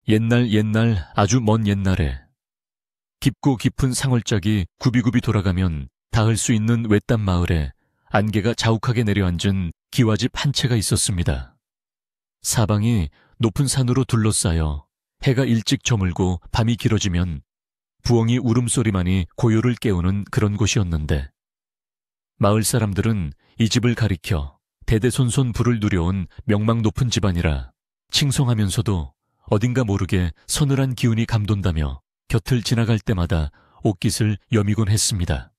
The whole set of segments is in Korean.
옛날 아주 먼 옛날에 깊고 깊은 상월짝이 굽이굽이 돌아가면 닿을 수 있는 외딴 마을에 안개가 자욱하게 내려앉은 기와집 한 채가 있었습니다. 사방이 높은 산으로 둘러싸여 해가 일찍 저물고 밤이 길어지면 부엉이 울음소리만이 고요를 깨우는 그런 곳이었는데, 마을 사람들은 이 집을 가리켜 대대손손 부를 누려온 명망 높은 집안이라 칭송하면서도 어딘가 모르게 서늘한 기운이 감돈다며 곁을 지나갈 때마다 옷깃을 여미곤 했습니다.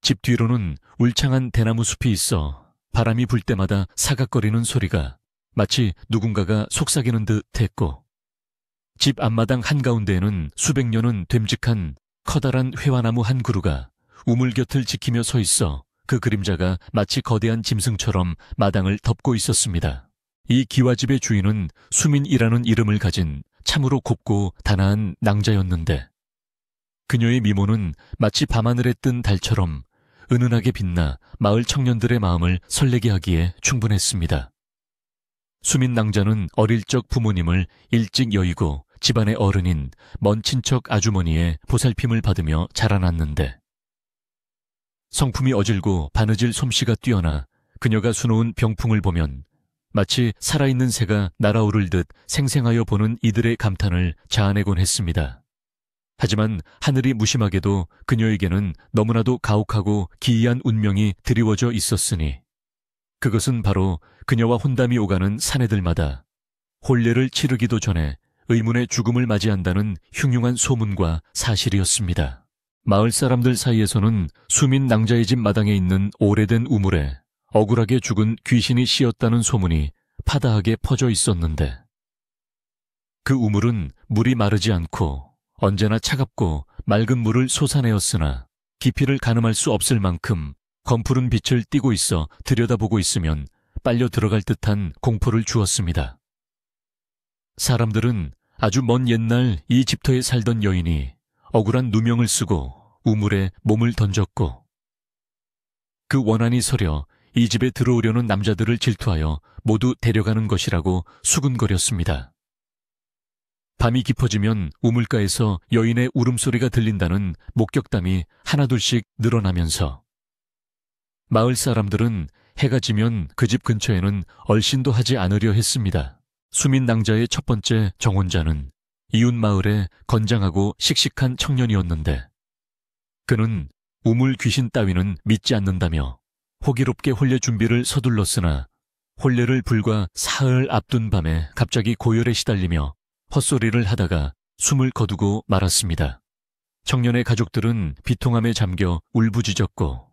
집 뒤로는 울창한 대나무 숲이 있어 바람이 불 때마다 사각거리는 소리가 마치 누군가가 속삭이는 듯 했고, 집 앞마당 한가운데에는 수백 년은 됨직한 커다란 회화나무 한 그루가 우물 곁을 지키며 서 있어 그 그림자가 마치 거대한 짐승처럼 마당을 덮고 있었습니다. 이 기와집의 주인은 수민이라는 이름을 가진 참으로 곱고 단아한 낭자였는데, 그녀의 미모는 마치 밤하늘에 뜬 달처럼 은은하게 빛나 마을 청년들의 마음을 설레게 하기에 충분했습니다. 수민 낭자는 어릴 적 부모님을 일찍 여의고 집안의 어른인 먼 친척 아주머니의 보살핌을 받으며 자라났는데, 성품이 어질고 바느질 솜씨가 뛰어나 그녀가 수놓은 병풍을 보면 마치 살아있는 새가 날아오를 듯 생생하여 보는 이들의 감탄을 자아내곤 했습니다. 하지만 하늘이 무심하게도 그녀에게는 너무나도 가혹하고 기이한 운명이 드리워져 있었으니, 그것은 바로 그녀와 혼담이 오가는 사내들마다 혼례를 치르기도 전에 의문의 죽음을 맞이한다는 흉흉한 소문과 사실이었습니다. 마을 사람들 사이에서는 수민 낭자의 집 마당에 있는 오래된 우물에 억울하게 죽은 귀신이 씌었다는 소문이 파다하게 퍼져 있었는데, 그 우물은 물이 마르지 않고 언제나 차갑고 맑은 물을 솟아내었으나 깊이를 가늠할 수 없을 만큼 검푸른 빛을 띠고 있어 들여다보고 있으면 빨려 들어갈 듯한 공포를 주었습니다. 사람들은 아주 먼 옛날 이 집터에 살던 여인이 억울한 누명을 쓰고 우물에 몸을 던졌고, 그 원한이 서려 이 집에 들어오려는 남자들을 질투하여 모두 데려가는 것이라고 수군거렸습니다. 밤이 깊어지면 우물가에서 여인의 울음소리가 들린다는 목격담이 하나둘씩 늘어나면서 마을 사람들은 해가 지면 그 집 근처에는 얼씬도 하지 않으려 했습니다. 수민 낭자의 첫 번째 정혼자는 이웃 마을의 건장하고 씩씩한 청년이었는데, 그는 우물 귀신 따위는 믿지 않는다며 호기롭게 혼례 준비를 서둘렀으나 혼례를 불과 사흘 앞둔 밤에 갑자기 고열에 시달리며 헛소리를 하다가 숨을 거두고 말았습니다. 청년의 가족들은 비통함에 잠겨 울부짖었고,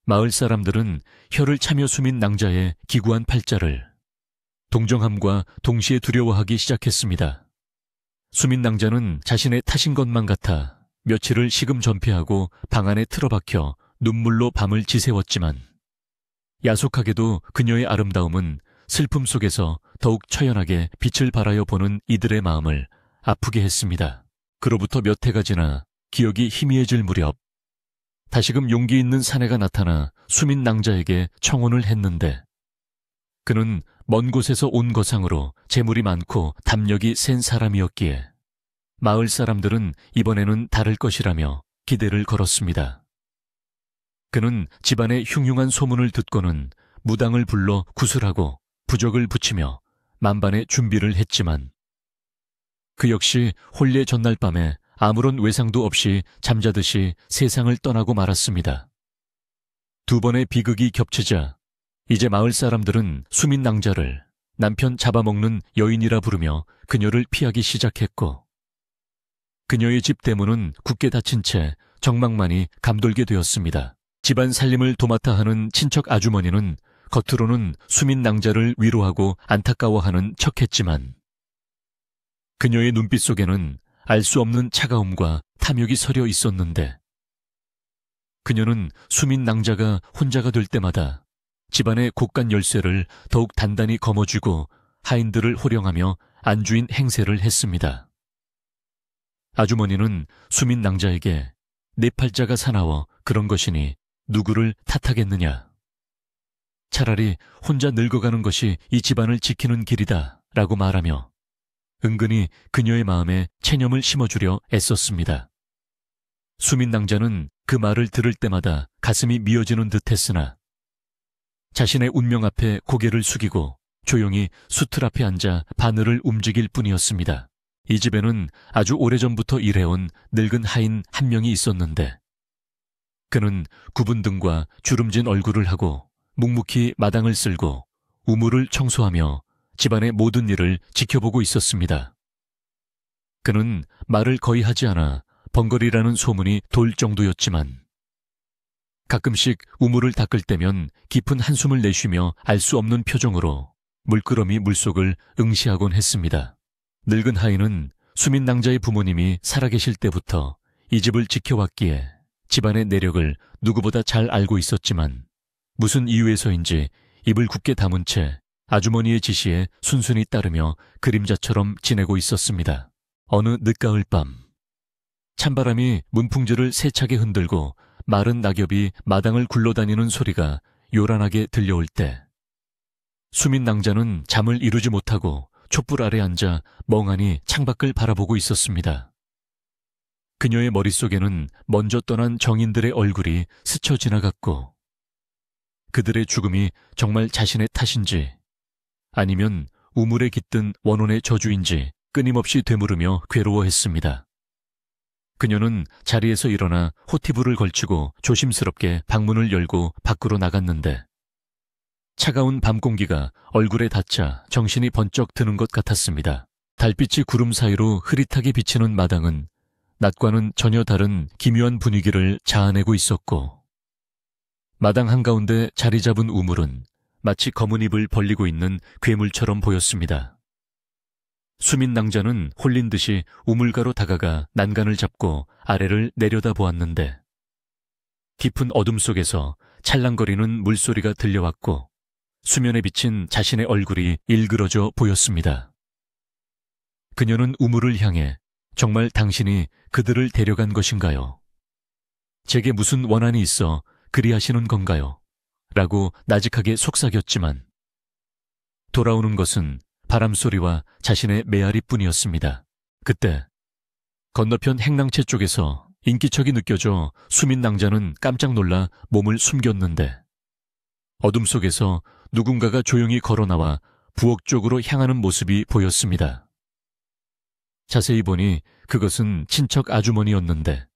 마을 사람들은 혀를 차며 수민 낭자의 기구한 팔자를 동정함과 동시에 두려워하기 시작했습니다. 수민 낭자는 자신의 탓인 것만 같아 며칠을 시금전폐하고 방 안에 틀어박혀 눈물로 밤을 지새웠지만, 야속하게도 그녀의 아름다움은 슬픔 속에서 더욱 처연하게 빛을 발하여 보는 이들의 마음을 아프게 했습니다. 그로부터 몇 해가 지나 기억이 희미해질 무렵, 다시금 용기 있는 사내가 나타나 수민 낭자에게 청혼을 했는데, 그는 먼 곳에서 온 거상으로 재물이 많고 담력이 센 사람이었기에 마을 사람들은 이번에는 다를 것이라며 기대를 걸었습니다. 그는 집안의 흉흉한 소문을 듣고는 무당을 불러 구슬하고 부적을 붙이며 만반의 준비를 했지만, 그 역시 혼례 전날 밤에 아무런 외상도 없이 잠자듯이 세상을 떠나고 말았습니다. 두 번의 비극이 겹치자 이제 마을 사람들은 수민 낭자를 남편 잡아먹는 여인이라 부르며 그녀를 피하기 시작했고, 그녀의 집 대문은 굳게 닫힌 채 정막만이 감돌게 되었습니다. 집안 살림을 도맡아 하는 친척 아주머니는 겉으로는 수민 낭자를 위로하고 안타까워하는 척했지만, 그녀의 눈빛 속에는 알 수 없는 차가움과 탐욕이 서려 있었는데, 그녀는 수민 낭자가 혼자가 될 때마다 집안의 곳간 열쇠를 더욱 단단히 거머쥐고 하인들을 호령하며 안주인 행세를 했습니다. 아주머니는 수민 낭자에게 내 팔자가 사나워 그런 것이니 누구를 탓하겠느냐, 차라리 혼자 늙어가는 것이 이 집안을 지키는 길이다 라고 말하며 은근히 그녀의 마음에 체념을 심어주려 애썼습니다. 수민 낭자는 그 말을 들을 때마다 가슴이 미어지는 듯했으나 자신의 운명 앞에 고개를 숙이고 조용히 수틀 앞에 앉아 바늘을 움직일 뿐이었습니다. 이 집에는 아주 오래전부터 일해온 늙은 하인 한 명이 있었는데 그는 굽은 등과 주름진 얼굴을 하고 묵묵히 마당을 쓸고 우물을 청소하며 집안의 모든 일을 지켜보고 있었습니다. 그는 말을 거의 하지 않아 번거리라는 소문이 돌 정도였지만 가끔씩 우물을 닦을 때면 깊은 한숨을 내쉬며 알 수 없는 표정으로 물끄러미 물속을 응시하곤 했습니다. 늙은 하인은 수민 낭자의 부모님이 살아계실 때부터 이 집을 지켜왔기에 집안의 내력을 누구보다 잘 알고 있었지만 무슨 이유에서인지 입을 굳게 다문 채 아주머니의 지시에 순순히 따르며 그림자처럼 지내고 있었습니다. 어느 늦가을 밤 찬바람이 문풍지를 세차게 흔들고 마른 낙엽이 마당을 굴러다니는 소리가 요란하게 들려올 때 수민 낭자는 잠을 이루지 못하고 촛불 아래 앉아 멍하니 창밖을 바라보고 있었습니다. 그녀의 머릿속에는 먼저 떠난 정인들의 얼굴이 스쳐 지나갔고 그들의 죽음이 정말 자신의 탓인지 아니면 우물에 깃든 원혼의 저주인지 끊임없이 되물으며 괴로워했습니다. 그녀는 자리에서 일어나 호티브를 걸치고 조심스럽게 방문을 열고 밖으로 나갔는데 차가운 밤 공기가 얼굴에 닿자 정신이 번쩍 드는 것 같았습니다. 달빛이 구름 사이로 흐릿하게 비치는 마당은 낮과는 전혀 다른 기묘한 분위기를 자아내고 있었고 마당 한가운데 자리 잡은 우물은 마치 검은 입을 벌리고 있는 괴물처럼 보였습니다. 수민 낭자는 홀린 듯이 우물가로 다가가 난간을 잡고 아래를 내려다보았는데 깊은 어둠 속에서 찰랑거리는 물소리가 들려왔고 수면에 비친 자신의 얼굴이 일그러져 보였습니다. 그녀는 우물을 향해 정말 당신이 그들을 데려간 것인가요? 제게 무슨 원한이 있어 그리하시는 건가요? 라고 나직하게 속삭였지만 돌아오는 것은 바람소리와 자신의 메아리뿐이었습니다. 그때 건너편 행랑채 쪽에서 인기척이 느껴져 수민 낭자는 깜짝 놀라 몸을 숨겼는데 어둠 속에서 누군가가 조용히 걸어나와 부엌 쪽으로 향하는 모습이 보였습니다. 자세히 보니 그것은 친척 아주머니였는데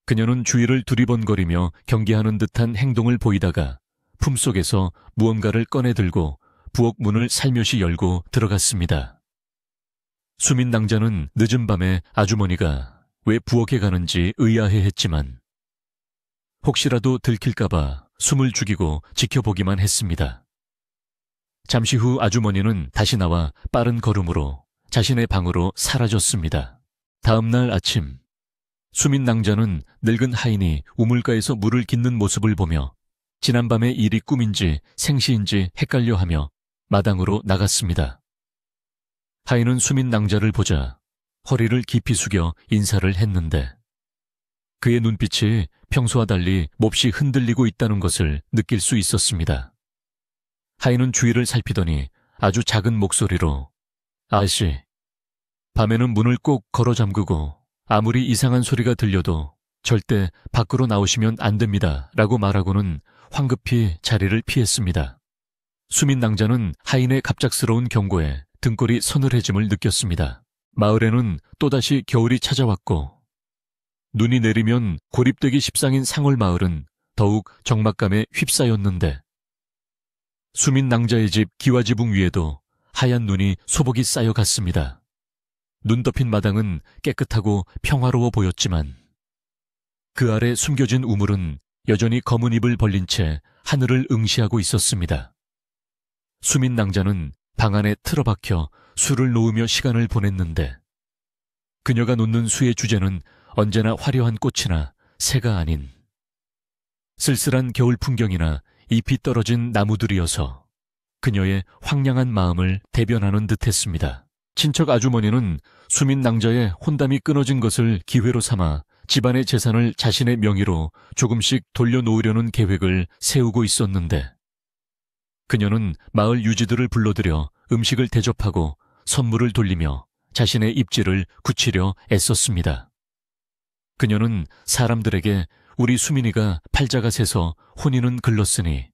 그녀는 주위를 두리번거리며 경계하는 듯한 행동을 보이다가 품속에서 무언가를 꺼내들고 부엌 문을 살며시 열고 들어갔습니다. 수민 낭자는 늦은 밤에 아주머니가 왜 부엌에 가는지 의아해했지만 혹시라도 들킬까봐 숨을 죽이고 지켜보기만 했습니다. 잠시 후 아주머니는 다시 나와 빠른 걸음으로 자신의 방으로 사라졌습니다. 다음 날 아침 수민 낭자는 늙은 하인이 우물가에서 물을 깃는 모습을 보며 지난밤의 일이 꿈인지 생시인지 헷갈려하며 마당으로 나갔습니다. 하인은 수민 낭자를 보자 허리를 깊이 숙여 인사를 했는데 그의 눈빛이 평소와 달리 몹시 흔들리고 있다는 것을 느낄 수 있었습니다. 하인은 주위를 살피더니 아주 작은 목소리로 아저씨, 밤에는 문을 꼭 걸어 잠그고 아무리 이상한 소리가 들려도 절대 밖으로 나오시면 안 됩니다. 라고 말하고는 황급히 자리를 피했습니다. 수민 낭자는 하인의 갑작스러운 경고에 등골이 서늘해짐을 느꼈습니다. 마을에는 또다시 겨울이 찾아왔고 눈이 내리면 고립되기 십상인 상월 마을은 더욱 적막감에 휩싸였는데 수민 낭자의 집 기와지붕 위에도 하얀 눈이 소복이 쌓여갔습니다. 눈 덮인 마당은 깨끗하고 평화로워 보였지만 그 아래 숨겨진 우물은 여전히 검은 입을 벌린 채 하늘을 응시하고 있었습니다. 수민 낭자는 방 안에 틀어박혀 술을 놓으며 시간을 보냈는데 그녀가 놓는 수의 주제는 언제나 화려한 꽃이나 새가 아닌 쓸쓸한 겨울 풍경이나 잎이 떨어진 나무들이어서 그녀의 황량한 마음을 대변하는 듯했습니다. 친척 아주머니는 수민 낭자의 혼담이 끊어진 것을 기회로 삼아 집안의 재산을 자신의 명의로 조금씩 돌려놓으려는 계획을 세우고 있었는데 그녀는 마을 유지들을 불러들여 음식을 대접하고 선물을 돌리며 자신의 입지를 굳히려 애썼습니다. 그녀는 사람들에게 우리 수민이가 팔자가 새서 혼인은 글렀으니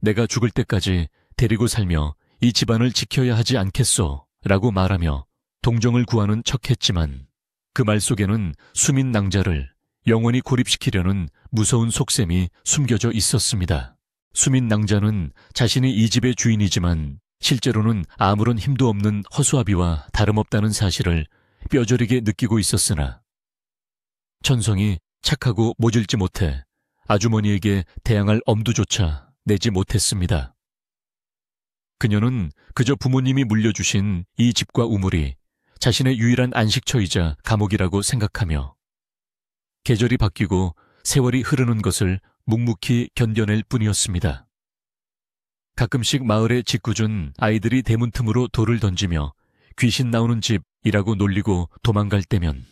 내가 죽을 때까지 데리고 살며 이 집안을 지켜야 하지 않겠소 라고 말하며 동정을 구하는 척했지만 그 말 속에는 수민 낭자를 영원히 고립시키려는 무서운 속셈이 숨겨져 있었습니다. 수민 낭자는 자신이 이 집의 주인이지만 실제로는 아무런 힘도 없는 허수아비와 다름없다는 사실을 뼈저리게 느끼고 있었으나 천성이 착하고 모질지 못해 아주머니에게 대항할 엄두조차 내지 못했습니다. 그녀는 그저 부모님이 물려주신 이 집과 우물이 자신의 유일한 안식처이자 감옥이라고 생각하며 계절이 바뀌고 세월이 흐르는 것을 묵묵히 견뎌낼 뿐이었습니다. 가끔씩 마을에 짓궂은 아이들이 대문 틈으로 돌을 던지며 귀신 나오는 집이라고 놀리고 도망갈 때면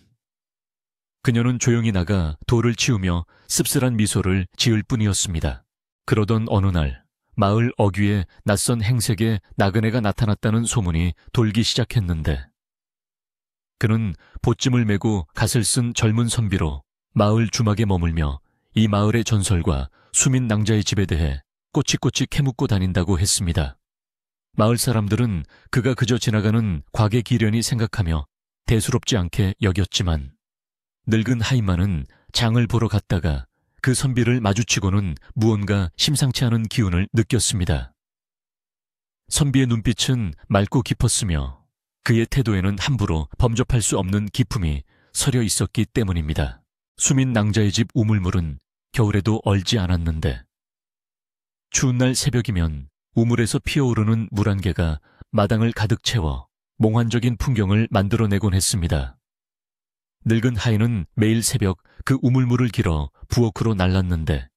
그녀는 조용히 나가 돌을 치우며 씁쓸한 미소를 지을 뿐이었습니다. 그러던 어느 날 마을 어귀에 낯선 행색의 나그네가 나타났다는 소문이 돌기 시작했는데 그는 보찜을 메고 갓을 쓴 젊은 선비로 마을 주막에 머물며 이 마을의 전설과 수민 낭자의 집에 대해 꼬치꼬치 캐묻고 다닌다고 했습니다. 마을 사람들은 그가 그저 지나가는 과계 기련이 생각하며 대수롭지 않게 여겼지만 늙은 하이만은 장을 보러 갔다가 그 선비를 마주치고는 무언가 심상치 않은 기운을 느꼈습니다. 선비의 눈빛은 맑고 깊었으며 그의 태도에는 함부로 범접할 수 없는 기품이 서려 있었기 때문입니다. 수민 낭자의 집 우물물은 겨울에도 얼지 않았는데 추운 날 새벽이면 우물에서 피어오르는 물 한 개가 마당을 가득 채워 몽환적인 풍경을 만들어내곤 했습니다. 늙은 하인은 매일 새벽 그 우물물을 길어 부엌으로 날랐는데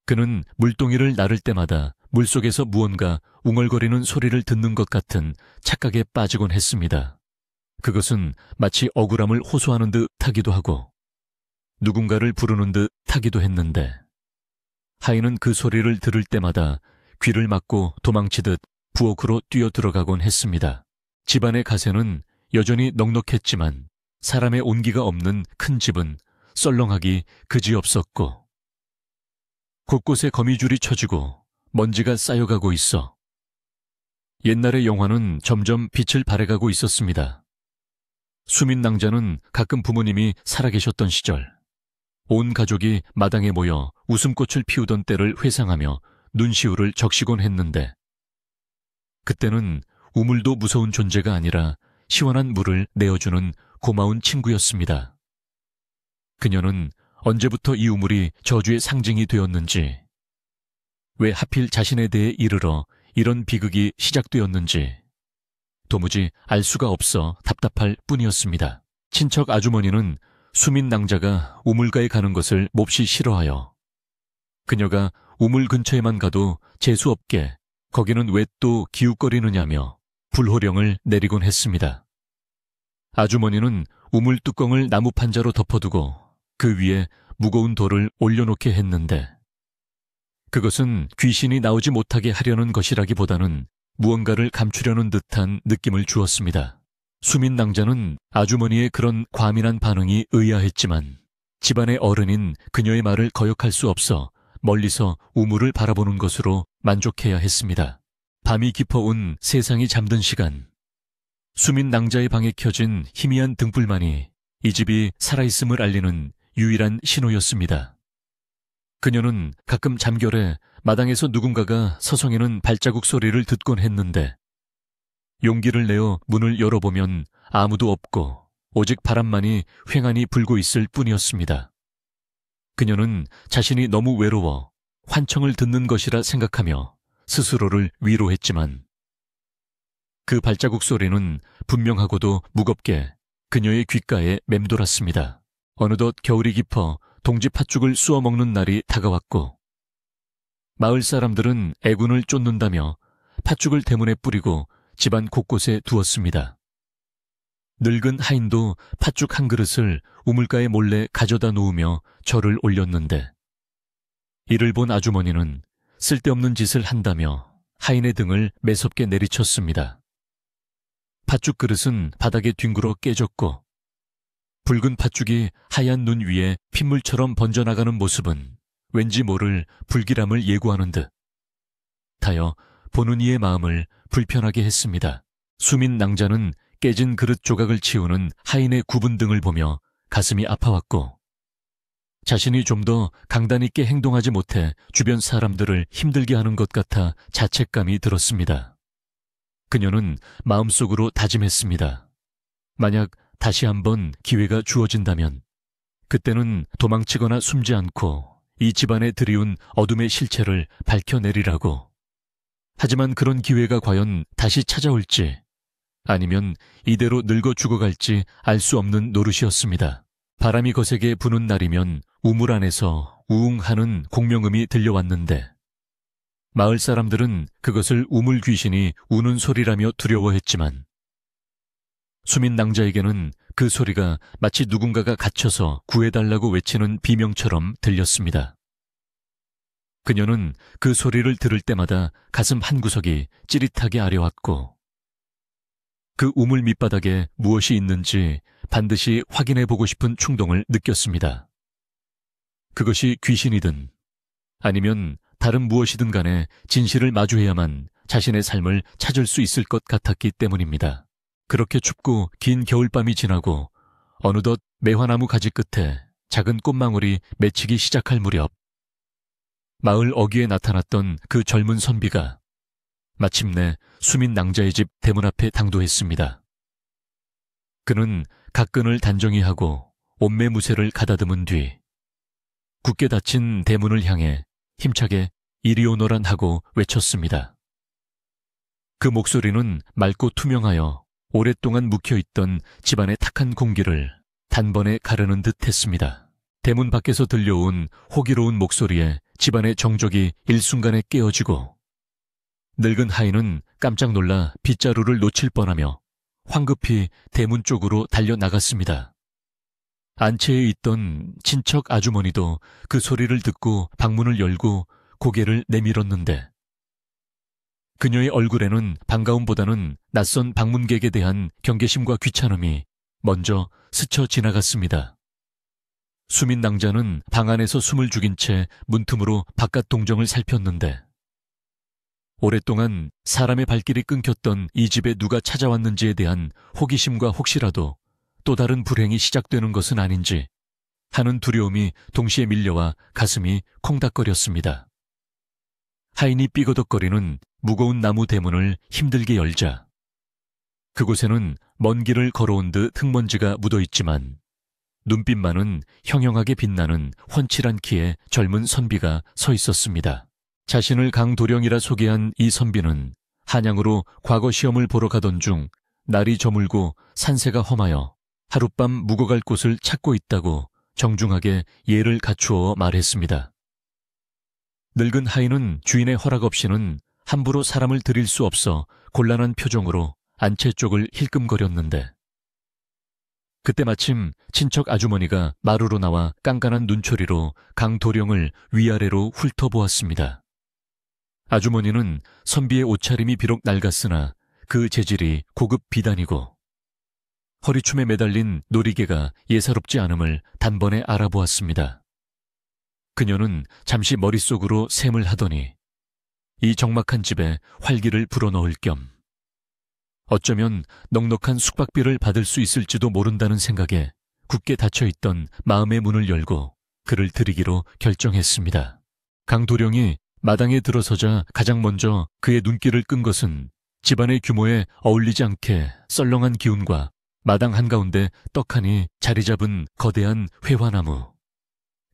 그는 물동이를 나를 때마다 물속에서 무언가 웅얼거리는 소리를 듣는 것 같은 착각에 빠지곤 했습니다. 그것은 마치 억울함을 호소하는 듯 하기도 하고 누군가를 부르는 듯 하기도 했는데 하인은 그 소리를 들을 때마다 귀를 막고 도망치듯 부엌으로 뛰어들어가곤 했습니다. 집안의 가세는 여전히 넉넉했지만 사람의 온기가 없는 큰 집은 썰렁하기 그지없었고 곳곳에 거미줄이 쳐지고 먼지가 쌓여가고 있어 옛날의 영화는 점점 빛을 발해가고 있었습니다. 수민 낭자는 가끔 부모님이 살아계셨던 시절 온 가족이 마당에 모여 웃음꽃을 피우던 때를 회상하며 눈시울을 적시곤 했는데 그때는 우물도 무서운 존재가 아니라 시원한 물을 내어주는 고마운 친구였습니다. 그녀는 언제부터 이 우물이 저주의 상징이 되었는지, 왜 하필 자신에 대해 이르러 이런 비극이 시작되었는지 도무지 알 수가 없어 답답할 뿐이었습니다. 친척 아주머니는 수민 낭자가 우물가에 가는 것을 몹시 싫어하여 그녀가 우물 근처에만 가도 재수없게 거기는 왜 또 기웃거리느냐며 불호령을 내리곤 했습니다. 아주머니는 우물 뚜껑을 나무 판자로 덮어두고 그 위에 무거운 돌을 올려놓게 했는데 그것은 귀신이 나오지 못하게 하려는 것이라기보다는 무언가를 감추려는 듯한 느낌을 주었습니다. 수민 낭자는 아주머니의 그런 과민한 반응이 의아했지만 집안의 어른인 그녀의 말을 거역할 수 없어 멀리서 우물을 바라보는 것으로 만족해야 했습니다. 밤이 깊어온 세상이 잠든 시간, 수민 낭자의 방에 켜진 희미한 등불만이 이 집이 살아있음을 알리는 유일한 신호였습니다. 그녀는 가끔 잠결에 마당에서 누군가가 서성이는 발자국 소리를 듣곤 했는데 용기를 내어 문을 열어보면 아무도 없고 오직 바람만이 휑하니 불고 있을 뿐이었습니다. 그녀는 자신이 너무 외로워 환청을 듣는 것이라 생각하며 스스로를 위로했지만 그 발자국 소리는 분명하고도 무겁게 그녀의 귓가에 맴돌았습니다. 어느덧 겨울이 깊어 동지 팥죽을 쑤어 먹는 날이 다가왔고 마을 사람들은 애군을 쫓는다며 팥죽을 대문에 뿌리고 집안 곳곳에 두었습니다. 늙은 하인도 팥죽 한 그릇을 우물가에 몰래 가져다 놓으며 절을 올렸는데 이를 본 아주머니는 쓸데없는 짓을 한다며 하인의 등을 매섭게 내리쳤습니다. 팥죽 그릇은 바닥에 뒹굴어 깨졌고 붉은 팥죽이 하얀 눈 위에 핏물처럼 번져나가는 모습은 왠지 모를 불길함을 예고하는 듯 하여 보는 이의 마음을 불편하게 했습니다. 수민 낭자는 깨진 그릇 조각을 치우는 하인의 구분 등을 보며 가슴이 아파왔고 자신이 좀 더 강단 있게 행동하지 못해 주변 사람들을 힘들게 하는 것 같아 자책감이 들었습니다. 그녀는 마음속으로 다짐했습니다. 만약 다시 한번 기회가 주어진다면 그때는 도망치거나 숨지 않고 이 집안에 들이운 어둠의 실체를 밝혀내리라고. 하지만 그런 기회가 과연 다시 찾아올지 아니면 이대로 늙어 죽어갈지 알 수 없는 노릇이었습니다. 바람이 거세게 부는 날이면 우물 안에서 우웅하는 공명음이 들려왔는데 마을 사람들은 그것을 우물 귀신이 우는 소리라며 두려워했지만 수민 낭자에게는 그 소리가 마치 누군가가 갇혀서 구해달라고 외치는 비명처럼 들렸습니다. 그녀는 그 소리를 들을 때마다 가슴 한구석이 찌릿하게 아려왔고 그 우물 밑바닥에 무엇이 있는지 반드시 확인해보고 싶은 충동을 느꼈습니다. 그것이 귀신이든 아니면 다른 무엇이든 간에 진실을 마주해야만 자신의 삶을 찾을 수 있을 것 같았기 때문입니다. 그렇게 춥고 긴 겨울밤이 지나고 어느덧 매화나무 가지 끝에 작은 꽃망울이 맺히기 시작할 무렵 마을 어귀에 나타났던 그 젊은 선비가 마침내 수민 낭자의 집 대문 앞에 당도했습니다. 그는 각근을 단정히 하고 옷매무새를 가다듬은 뒤 굳게 닫힌 대문을 향해 힘차게 이리 오너란 하고 외쳤습니다. 그 목소리는 맑고 투명하여 오랫동안 묵혀있던 집안의 탁한 공기를 단번에 가르는 듯 했습니다. 대문 밖에서 들려온 호기로운 목소리에 집안의 정적이 일순간에 깨어지고 늙은 하인은 깜짝 놀라 빗자루를 놓칠 뻔하며 황급히 대문 쪽으로 달려나갔습니다. 안채에 있던 친척 아주머니도 그 소리를 듣고 방문을 열고 고개를 내밀었는데 그녀의 얼굴에는 반가움보다는 낯선 방문객에 대한 경계심과 귀찮음이 먼저 스쳐 지나갔습니다. 수민 낭자는 방 안에서 숨을 죽인 채 문틈으로 바깥 동정을 살폈는데 오랫동안 사람의 발길이 끊겼던 이 집에 누가 찾아왔는지에 대한 호기심과 혹시라도 또 다른 불행이 시작되는 것은 아닌지 하는 두려움이 동시에 밀려와 가슴이 콩닥거렸습니다. 하인이 삐거덕거리는 무거운 나무 대문을 힘들게 열자 그곳에는 먼 길을 걸어온 듯 흙먼지가 묻어있지만 눈빛만은 형형하게 빛나는 훤칠한 키의 젊은 선비가 서 있었습니다. 자신을 강도령이라 소개한 이 선비는 한양으로 과거 시험을 보러 가던 중 날이 저물고 산세가 험하여 하룻밤 묵어갈 곳을 찾고 있다고 정중하게 예를 갖추어 말했습니다. 늙은 하인은 주인의 허락 없이는 함부로 사람을 들일 수 없어 곤란한 표정으로 안채 쪽을 힐끔거렸는데 그때 마침 친척 아주머니가 마루로 나와 깐깐한 눈초리로 강도령을 위아래로 훑어보았습니다. 아주머니는 선비의 옷차림이 비록 낡았으나 그 재질이 고급 비단이고 허리춤에 매달린 놀이개가 예사롭지 않음을 단번에 알아보았습니다. 그녀는 잠시 머릿속으로 셈을 하더니 이 적막한 집에 활기를 불어넣을 겸 어쩌면 넉넉한 숙박비를 받을 수 있을지도 모른다는 생각에 굳게 닫혀있던 마음의 문을 열고 그를 드리기로 결정했습니다. 강도령이 마당에 들어서자 가장 먼저 그의 눈길을 끈 것은 집안의 규모에 어울리지 않게 썰렁한 기운과 마당 한가운데 떡하니 자리 잡은 거대한 회화나무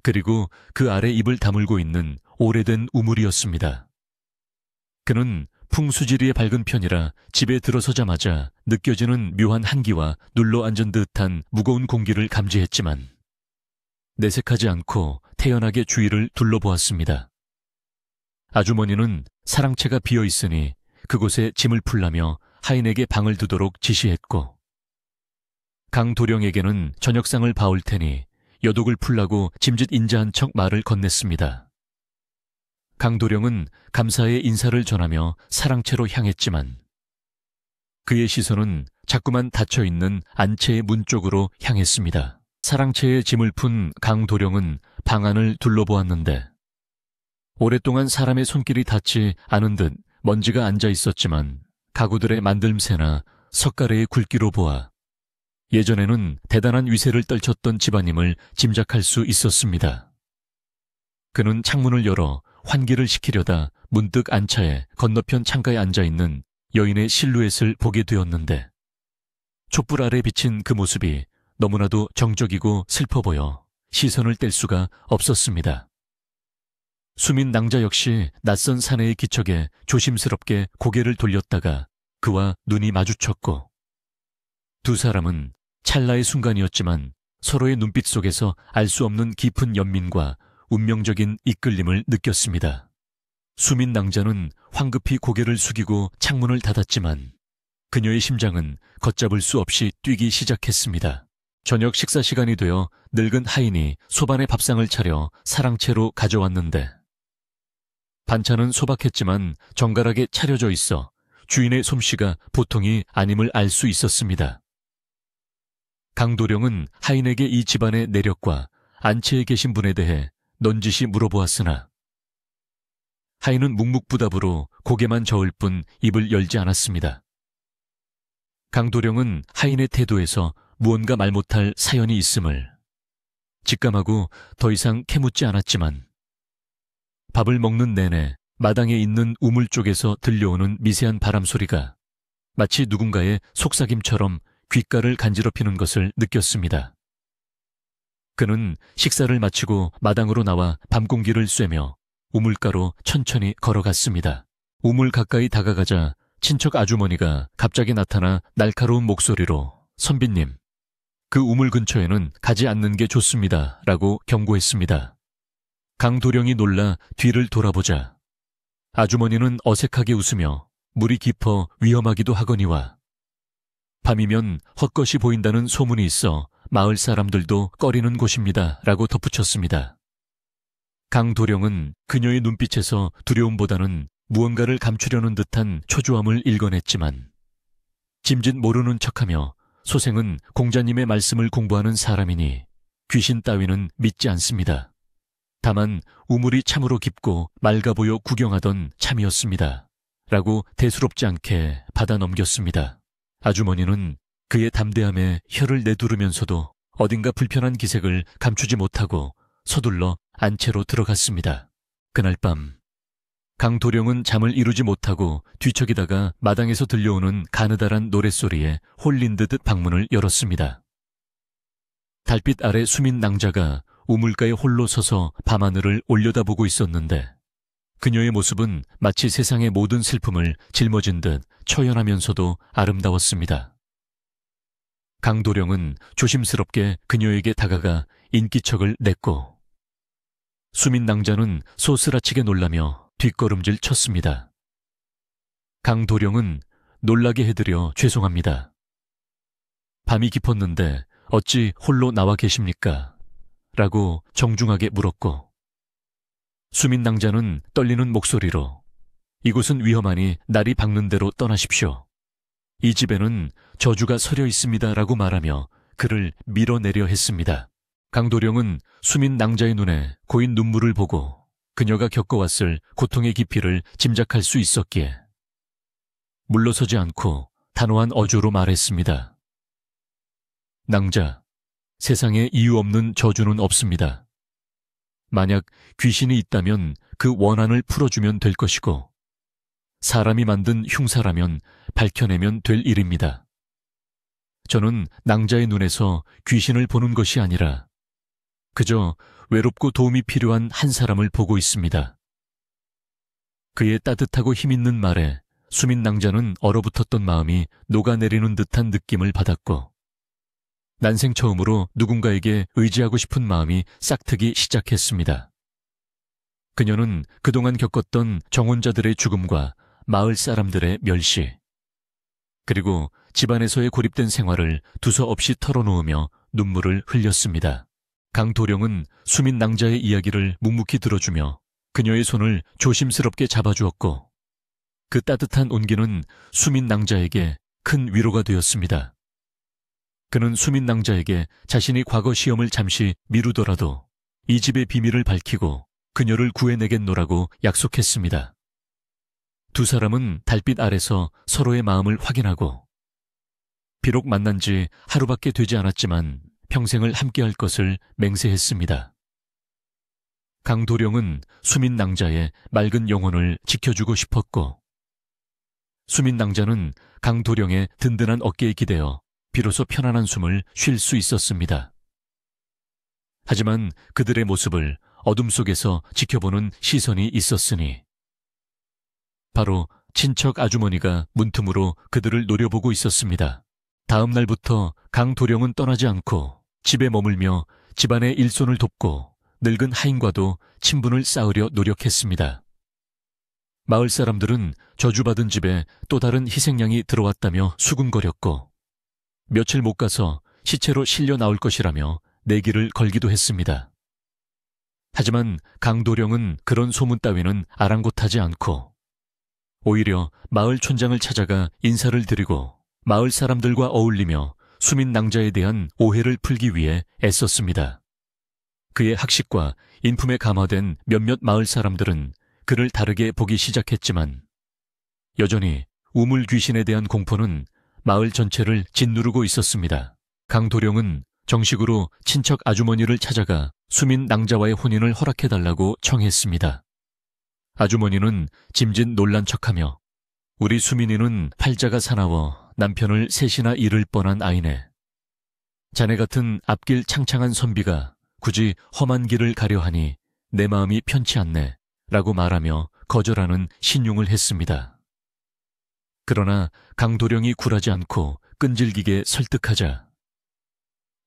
그리고 그 아래 입을 다물고 있는 오래된 우물이었습니다. 그는 풍수지리의 밝은 편이라 집에 들어서자마자 느껴지는 묘한 한기와 눌러앉은 듯한 무거운 공기를 감지했지만 내색하지 않고 태연하게 주위를 둘러보았습니다. 아주머니는 사랑채가 비어있으니 그곳에 짐을 풀라며 하인에게 방을 두도록 지시했고 강도령에게는 저녁상을 봐올 테니 여독을 풀라고 짐짓 인자한 척 말을 건넸습니다. 강도령은 감사의 인사를 전하며 사랑채로 향했지만 그의 시선은 자꾸만 닫혀있는 안채의 문 쪽으로 향했습니다. 사랑채에 짐을 푼 강도령은 방 안을 둘러보았는데 오랫동안 사람의 손길이 닿지 않은 듯 먼지가 앉아 있었지만 가구들의 만들새나 석가래의 굵기로 보아 예전에는 대단한 위세를 떨쳤던 집안임을 짐작할 수 있었습니다. 그는 창문을 열어 환기를 시키려다 문득 안차에 건너편 창가에 앉아있는 여인의 실루엣을 보게 되었는데 촛불 아래 비친 그 모습이 너무나도 정적이고 슬퍼 보여 시선을 뗄 수가 없었습니다. 수민 낭자 역시 낯선 사내의 기척에 조심스럽게 고개를 돌렸다가 그와 눈이 마주쳤고 두 사람은 찰나의 순간이었지만 서로의 눈빛 속에서 알 수 없는 깊은 연민과 운명적인 이끌림을 느꼈습니다. 수민 낭자는 황급히 고개를 숙이고 창문을 닫았지만 그녀의 심장은 걷잡을 수 없이 뛰기 시작했습니다. 저녁 식사 시간이 되어 늙은 하인이 소반의 밥상을 차려 사랑채로 가져왔는데 반찬은 소박했지만 정갈하게 차려져 있어 주인의 솜씨가 보통이 아님을 알 수 있었습니다. 강도령은 하인에게 이 집안의 내력과 안채에 계신 분에 대해 넌지시 물어보았으나 하인은 묵묵부답으로 고개만 저을 뿐 입을 열지 않았습니다. 강도령은 하인의 태도에서 무언가 말 못할 사연이 있음을 직감하고 더 이상 캐묻지 않았지만 밥을 먹는 내내 마당에 있는 우물 쪽에서 들려오는 미세한 바람 소리가 마치 누군가의 속삭임처럼 귓가를 간지럽히는 것을 느꼈습니다. 그는 식사를 마치고 마당으로 나와 밤 공기를 쐬며 우물가로 천천히 걸어갔습니다. 우물 가까이 다가가자 친척 아주머니가 갑자기 나타나 날카로운 목소리로 선비님, 그 우물 근처에는 가지 않는 게 좋습니다 라고 경고했습니다. 강도령이 놀라 뒤를 돌아보자 아주머니는 어색하게 웃으며 물이 깊어 위험하기도 하거니와 밤이면 헛것이 보인다는 소문이 있어 마을 사람들도 꺼리는 곳입니다 라고 덧붙였습니다. 강도령은 그녀의 눈빛에서 두려움보다는 무언가를 감추려는 듯한 초조함을 읽어냈지만 짐짓 모르는 척하며 소생은 공자님의 말씀을 공부하는 사람이니 귀신 따위는 믿지 않습니다. 다만 우물이 참으로 깊고 맑아 보여 구경하던 참이었습니다. 라고 대수롭지 않게 받아 넘겼습니다. 아주머니는 그의 담대함에 혀를 내두르면서도 어딘가 불편한 기색을 감추지 못하고 서둘러 안채로 들어갔습니다. 그날 밤 강도령은 잠을 이루지 못하고 뒤척이다가 마당에서 들려오는 가느다란 노랫소리에 홀린 듯 방문을 열었습니다. 달빛 아래 수민 낭자가 우물가에 홀로 서서 밤하늘을 올려다보고 있었는데 그녀의 모습은 마치 세상의 모든 슬픔을 짊어진 듯 처연하면서도 아름다웠습니다. 강도령은 조심스럽게 그녀에게 다가가 인기척을 냈고 수민 낭자는 소스라치게 놀라며 뒷걸음질 쳤습니다. 강도령은 놀라게 해드려 죄송합니다. 밤이 깊었는데 어찌 홀로 나와 계십니까? 라고 정중하게 물었고 수민 낭자는 떨리는 목소리로 이곳은 위험하니 날이 밝는 대로 떠나십시오. 이 집에는 저주가 서려 있습니다 라고 말하며 그를 밀어내려 했습니다. 강도령은 수민 낭자의 눈에 고인 눈물을 보고 그녀가 겪어왔을 고통의 깊이를 짐작할 수 있었기에 물러서지 않고 단호한 어조로 말했습니다. 낭자, 세상에 이유 없는 저주는 없습니다. 만약 귀신이 있다면 그 원한을 풀어주면 될 것이고 사람이 만든 흉사라면 밝혀내면 될 일입니다. 저는 낭자의 눈에서 귀신을 보는 것이 아니라 그저 외롭고 도움이 필요한 한 사람을 보고 있습니다. 그의 따뜻하고 힘있는 말에 수민 낭자는 얼어붙었던 마음이 녹아내리는 듯한 느낌을 받았고 난생 처음으로 누군가에게 의지하고 싶은 마음이 싹트기 시작했습니다. 그녀는 그동안 겪었던 정혼자들의 죽음과 마을 사람들의 멸시, 그리고 집안에서의 고립된 생활을 두서없이 털어놓으며 눈물을 흘렸습니다. 강도령은 수민 낭자의 이야기를 묵묵히 들어주며 그녀의 손을 조심스럽게 잡아주었고 그 따뜻한 온기는 수민 낭자에게 큰 위로가 되었습니다. 그는 수민 낭자에게 자신이 과거 시험을 잠시 미루더라도 이 집의 비밀을 밝히고 그녀를 구해내겠노라고 약속했습니다. 두 사람은 달빛 아래서 서로의 마음을 확인하고 비록 만난 지 하루밖에 되지 않았지만 평생을 함께할 것을 맹세했습니다. 강도령은 수민 낭자의 맑은 영혼을 지켜주고 싶었고 수민 낭자는 강도령의 든든한 어깨에 기대어 비로소 편안한 숨을 쉴 수 있었습니다. 하지만 그들의 모습을 어둠 속에서 지켜보는 시선이 있었으니 바로 친척 아주머니가 문틈으로 그들을 노려보고 있었습니다. 다음 날부터 강도령은 떠나지 않고 집에 머물며 집안의 일손을 돕고 늙은 하인과도 친분을 쌓으려 노력했습니다. 마을 사람들은 저주받은 집에 또 다른 희생양이 들어왔다며 수군거렸고 며칠 못 가서 시체로 실려 나올 것이라며 내기를 걸기도 했습니다. 하지만 강도령은 그런 소문 따위는 아랑곳하지 않고 오히려 마을 촌장을 찾아가 인사를 드리고 마을 사람들과 어울리며 수민 낭자에 대한 오해를 풀기 위해 애썼습니다. 그의 학식과 인품에 감화된 몇몇 마을 사람들은 그를 다르게 보기 시작했지만 여전히 우물 귀신에 대한 공포는 마을 전체를 짓누르고 있었습니다. 강도령은 정식으로 친척 아주머니를 찾아가 수민 낭자와의 혼인을 허락해달라고 청했습니다. 아주머니는 짐짓 놀란 척하며 우리 수민이는 팔자가 사나워 남편을 셋이나 잃을 뻔한 아이네. 자네 같은 앞길 창창한 선비가 굳이 험한 길을 가려 하니 내 마음이 편치 않네 라고 말하며 거절하는 신용을 했습니다. 그러나 강도령이 굴하지 않고 끈질기게 설득하자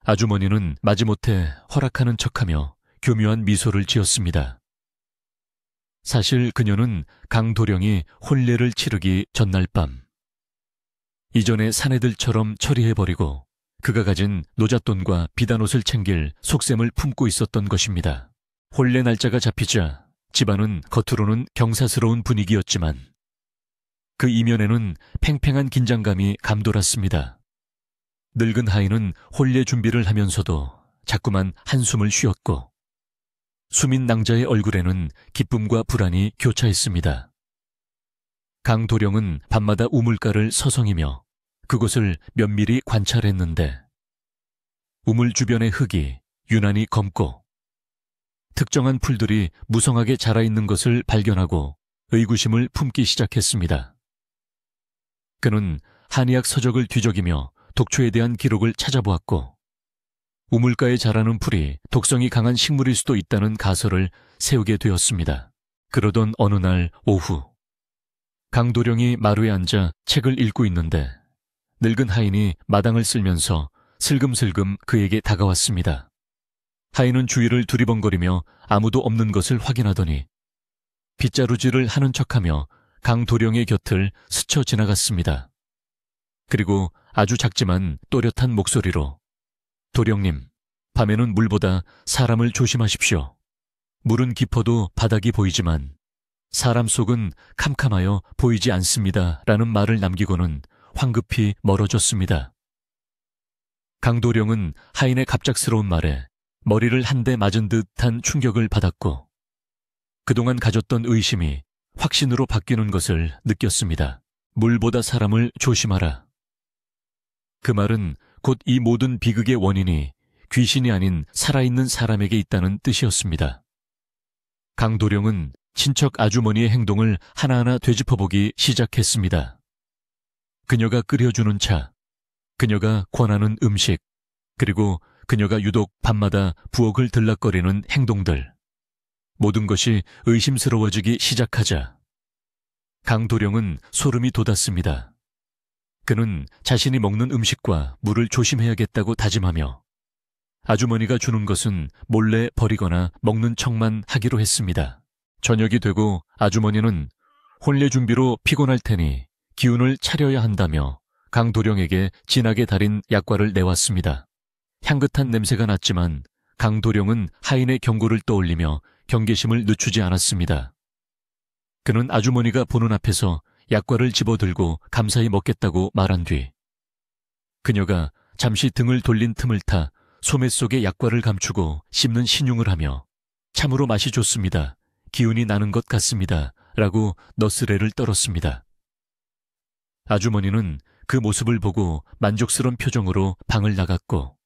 아주머니는 마지못해 허락하는 척하며 교묘한 미소를 지었습니다. 사실 그녀는 강도령이 혼례를 치르기 전날 밤 이전의 사내들처럼 처리해버리고 그가 가진 노잣돈과 비단옷을 챙길 속셈을 품고 있었던 것입니다. 혼례 날짜가 잡히자 집안은 겉으로는 경사스러운 분위기였지만 그 이면에는 팽팽한 긴장감이 감돌았습니다. 늙은 하인은 혼례 준비를 하면서도 자꾸만 한숨을 쉬었고 수민 낭자의 얼굴에는 기쁨과 불안이 교차했습니다. 강도령은 밤마다 우물가를 서성이며 그곳을 면밀히 관찰했는데 우물 주변의 흙이 유난히 검고 특정한 풀들이 무성하게 자라있는 것을 발견하고 의구심을 품기 시작했습니다. 그는 한의학 서적을 뒤적이며 독초에 대한 기록을 찾아보았고 우물가에 자라는 풀이 독성이 강한 식물일 수도 있다는 가설을 세우게 되었습니다. 그러던 어느 날 오후 강도령이 마루에 앉아 책을 읽고 있는데 늙은 하인이 마당을 쓸면서 슬금슬금 그에게 다가왔습니다. 하인은 주위를 두리번거리며 아무도 없는 것을 확인하더니 빗자루질을 하는 척하며 강도령의 곁을 스쳐 지나갔습니다. 그리고 아주 작지만 또렷한 목소리로 도령님, 밤에는 물보다 사람을 조심하십시오. 물은 깊어도 바닥이 보이지만 사람 속은 캄캄하여 보이지 않습니다. 라는 말을 남기고는 황급히 멀어졌습니다. 강도령은 하인의 갑작스러운 말에 머리를 한 대 맞은 듯한 충격을 받았고 그동안 가졌던 의심이 확신으로 바뀌는 것을 느꼈습니다. 물보다 사람을 조심하라. 그 말은 곧 이 모든 비극의 원인이 귀신이 아닌 살아있는 사람에게 있다는 뜻이었습니다. 강도령은 친척 아주머니의 행동을 하나하나 되짚어보기 시작했습니다. 그녀가 끓여주는 차, 그녀가 권하는 음식, 그리고 그녀가 유독 밤마다 부엌을 들락거리는 행동들. 모든 것이 의심스러워지기 시작하자 강도령은 소름이 돋았습니다. 그는 자신이 먹는 음식과 물을 조심해야겠다고 다짐하며 아주머니가 주는 것은 몰래 버리거나 먹는 척만 하기로 했습니다. 저녁이 되고 아주머니는 혼례 준비로 피곤할 테니 기운을 차려야 한다며 강도령에게 진하게 달인 약과를 내왔습니다. 향긋한 냄새가 났지만 강도령은 하인의 경고를 떠올리며 경계심을 늦추지 않았습니다. 그는 아주머니가 보는 앞에서 약과를 집어들고 감사히 먹겠다고 말한 뒤 그녀가 잠시 등을 돌린 틈을 타 소매 속에 약과를 감추고 씹는 신용을 하며 참으로 맛이 좋습니다. 기운이 나는 것 같습니다. 라고 너스레를 떨었습니다. 아주머니는 그 모습을 보고 만족스러운 표정으로 방을 나갔고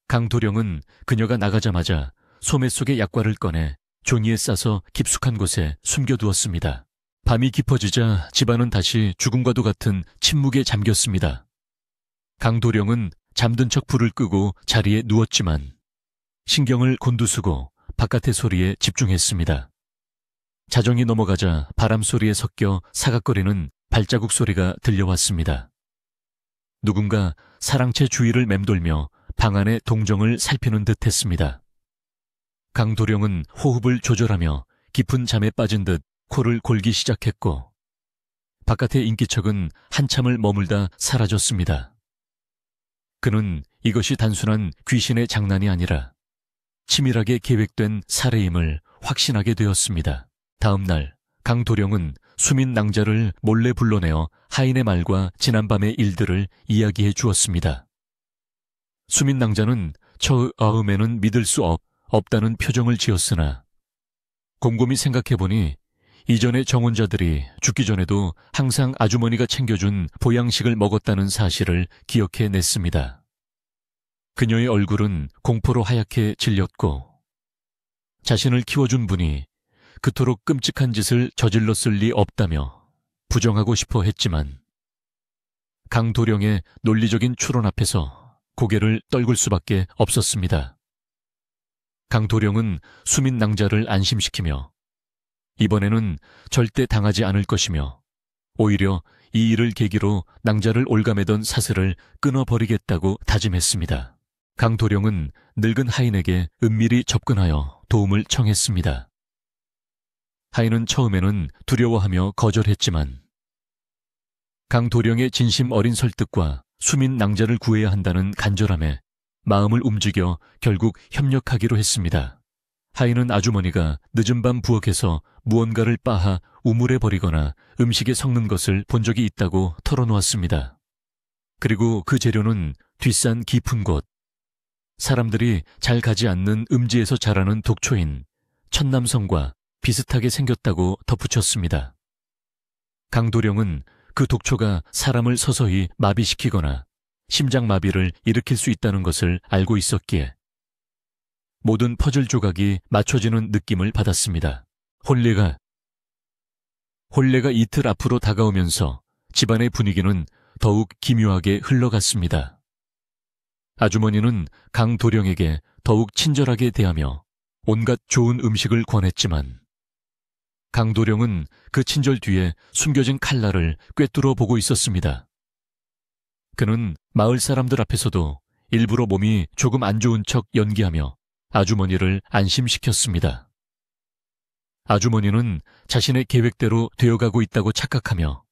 강도령은 그녀가 나가자마자 소매 속의 약과를 꺼내 종이에 싸서 깊숙한 곳에 숨겨두었습니다. 밤이 깊어지자 집안은 다시 죽음과도 같은 침묵에 잠겼습니다. 강도령은 잠든 척 불을 끄고 자리에 누웠지만 신경을 곤두쓰고 바깥의 소리에 집중했습니다. 자정이 넘어가자 바람 소리에 섞여 사각거리는 발자국 소리가 들려왔습니다. 누군가 사랑채 주위를 맴돌며 방 안의 동정을 살피는 듯 했습니다. 강도령은 호흡을 조절하며 깊은 잠에 빠진 듯 코를 골기 시작했고 바깥의 인기척은 한참을 머물다 사라졌습니다. 그는 이것이 단순한 귀신의 장난이 아니라 치밀하게 계획된 살해임을 확신하게 되었습니다. 다음 날 강도령은 수민 낭자를 몰래 불러내어 하인의 말과 지난밤의 일들을 이야기해 주었습니다. 수민 낭자는 처음에는 믿을 수 없다는 표정을 지었으나 곰곰이 생각해보니 이전의 정혼자들이 죽기 전에도 항상 아주머니가 챙겨준 보양식을 먹었다는 사실을 기억해냈습니다. 그녀의 얼굴은 공포로 하얗게 질렸고 자신을 키워준 분이 그토록 끔찍한 짓을 저질렀을 리 없다며 부정하고 싶어 했지만 강도령의 논리적인 추론 앞에서 고개를 떨굴 수밖에 없었습니다. 강도령은 수민 낭자를 안심시키며 이번에는 절대 당하지 않을 것이며 오히려 이 일을 계기로 낭자를 올가매던 사슬을 끊어버리겠다고 다짐했습니다. 강도령은 늙은 하인에게 은밀히 접근하여 도움을 청했습니다. 하인은 처음에는 두려워하며 거절했지만 강도령의 진심 어린 설득과 수민 낭자를 구해야 한다는 간절함에 마음을 움직여 결국 협력하기로 했습니다. 하인은 아주머니가 늦은 밤 부엌에서 무언가를 빻아 우물에 버리거나 음식에 섞는 것을 본 적이 있다고 털어놓았습니다. 그리고 그 재료는 뒷산 깊은 곳, 사람들이 잘 가지 않는 음지에서 자라는 독초인 천남성과 비슷하게 생겼다고 덧붙였습니다. 강도령은 그 독초가 사람을 서서히 마비시키거나 심장마비를 일으킬 수 있다는 것을 알고 있었기에 모든 퍼즐 조각이 맞춰지는 느낌을 받았습니다. 혼례가 이틀 앞으로 다가오면서 집안의 분위기는 더욱 기묘하게 흘러갔습니다. 아주머니는 강도령에게 더욱 친절하게 대하며 온갖 좋은 음식을 권했지만 강도령은 그 친절 뒤에 숨겨진 칼날을 꿰뚫어 보고 있었습니다. 그는 마을 사람들 앞에서도 일부러 몸이 조금 안 좋은 척 연기하며 아주머니를 안심시켰습니다. 아주머니는 자신의 계획대로 되어가고 있다고 착각하며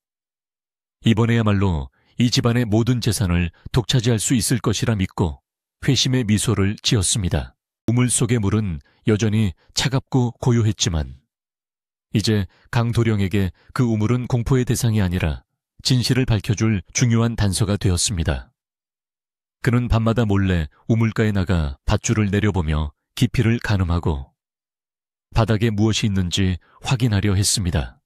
이번에야말로 이 집안의 모든 재산을 독차지할 수 있을 것이라 믿고 회심의 미소를 지었습니다. 우물 속의 물은 여전히 차갑고 고요했지만 이제 강도령에게 그 우물은 공포의 대상이 아니라 진실을 밝혀줄 중요한 단서가 되었습니다. 그는 밤마다 몰래 우물가에 나가 밧줄을 내려보며 깊이를 가늠하고 바닥에 무엇이 있는지 확인하려 했습니다.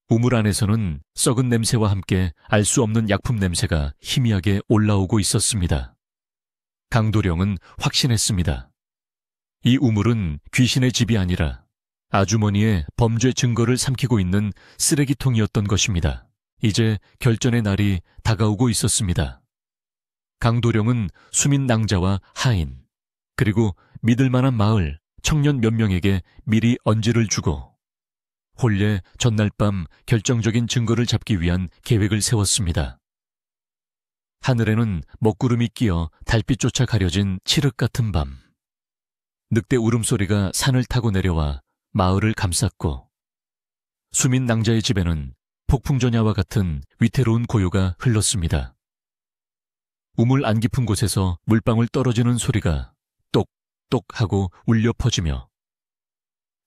우물 안에서는 썩은 냄새와 함께 알 수 없는 약품 냄새가 희미하게 올라오고 있었습니다. 강도령은 확신했습니다. 이 우물은 귀신의 집이 아니라 아주머니의 범죄 증거를 삼키고 있는 쓰레기통이었던 것입니다. 이제 결전의 날이 다가오고 있었습니다. 강도령은 수민 낭자와 하인, 그리고 믿을 만한 마을, 청년 몇 명에게 미리 언지를 주고 혼례 전날 밤 결정적인 증거를 잡기 위한 계획을 세웠습니다. 하늘에는 먹구름이 끼어 달빛조차 가려진 칠흑 같은 밤. 늑대 울음소리가 산을 타고 내려와 마을을 감쌌고 수민 낭자의 집에는 폭풍전야와 같은 위태로운 고요가 흘렀습니다. 우물 안 깊은 곳에서 물방울 떨어지는 소리가 똑똑 하고 울려 퍼지며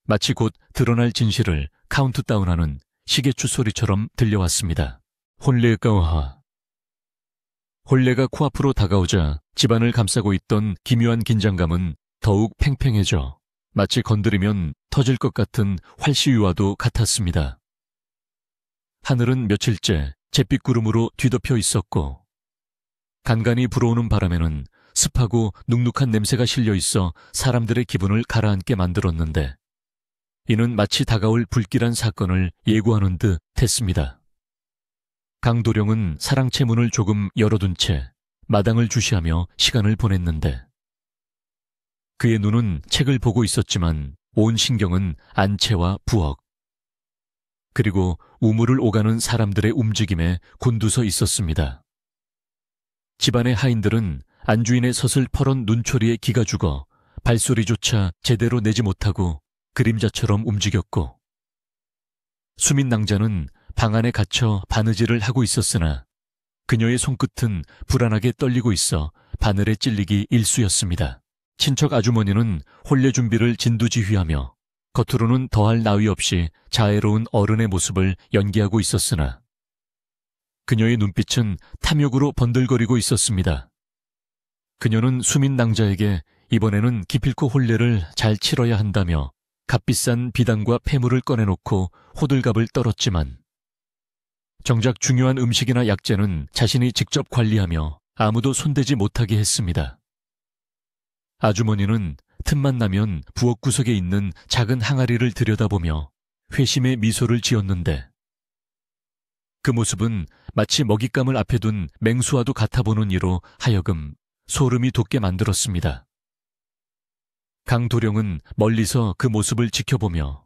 마치 곧 드러날 진실을 카운트다운하는 시계추 소리처럼 들려왔습니다. 혼례가와 혼례가 코앞으로 다가오자 집안을 감싸고 있던 기묘한 긴장감은 더욱 팽팽해져 마치 건드리면 터질 것 같은 활시위와도 같았습니다. 하늘은 며칠째 잿빛 구름으로 뒤덮여 있었고 간간히 불어오는 바람에는 습하고 눅눅한 냄새가 실려 있어 사람들의 기분을 가라앉게 만들었는데 이는 마치 다가올 불길한 사건을 예고하는 듯 했습니다. 강도령은 사랑채 문을 조금 열어둔 채 마당을 주시하며 시간을 보냈는데 그의 눈은 책을 보고 있었지만 온 신경은 안채와 부엌 그리고 우물을 오가는 사람들의 움직임에 곤두서 있었습니다. 집안의 하인들은 안주인의 섯을 퍼런 눈초리에 기가 죽어 발소리조차 제대로 내지 못하고 그림자처럼 움직였고 수민 낭자는 방 안에 갇혀 바느질을 하고 있었으나 그녀의 손끝은 불안하게 떨리고 있어 바늘에 찔리기 일쑤였습니다. 친척 아주머니는 혼례 준비를 진두지휘하며 겉으로는 더할 나위 없이 자애로운 어른의 모습을 연기하고 있었으나 그녀의 눈빛은 탐욕으로 번들거리고 있었습니다. 그녀는 수민 낭자에게 이번에는 기필코 혼례를 잘 치러야 한다며 값비싼 비단과 폐물을 꺼내놓고 호들갑을 떨었지만 정작 중요한 음식이나 약재는 자신이 직접 관리하며 아무도 손대지 못하게 했습니다. 아주머니는 틈만 나면 부엌 구석에 있는 작은 항아리를 들여다보며 회심의 미소를 지었는데 그 모습은 마치 먹잇감을 앞에 둔 맹수와도 같아 보는 이로 하여금 소름이 돋게 만들었습니다. 강도령은 멀리서 그 모습을 지켜보며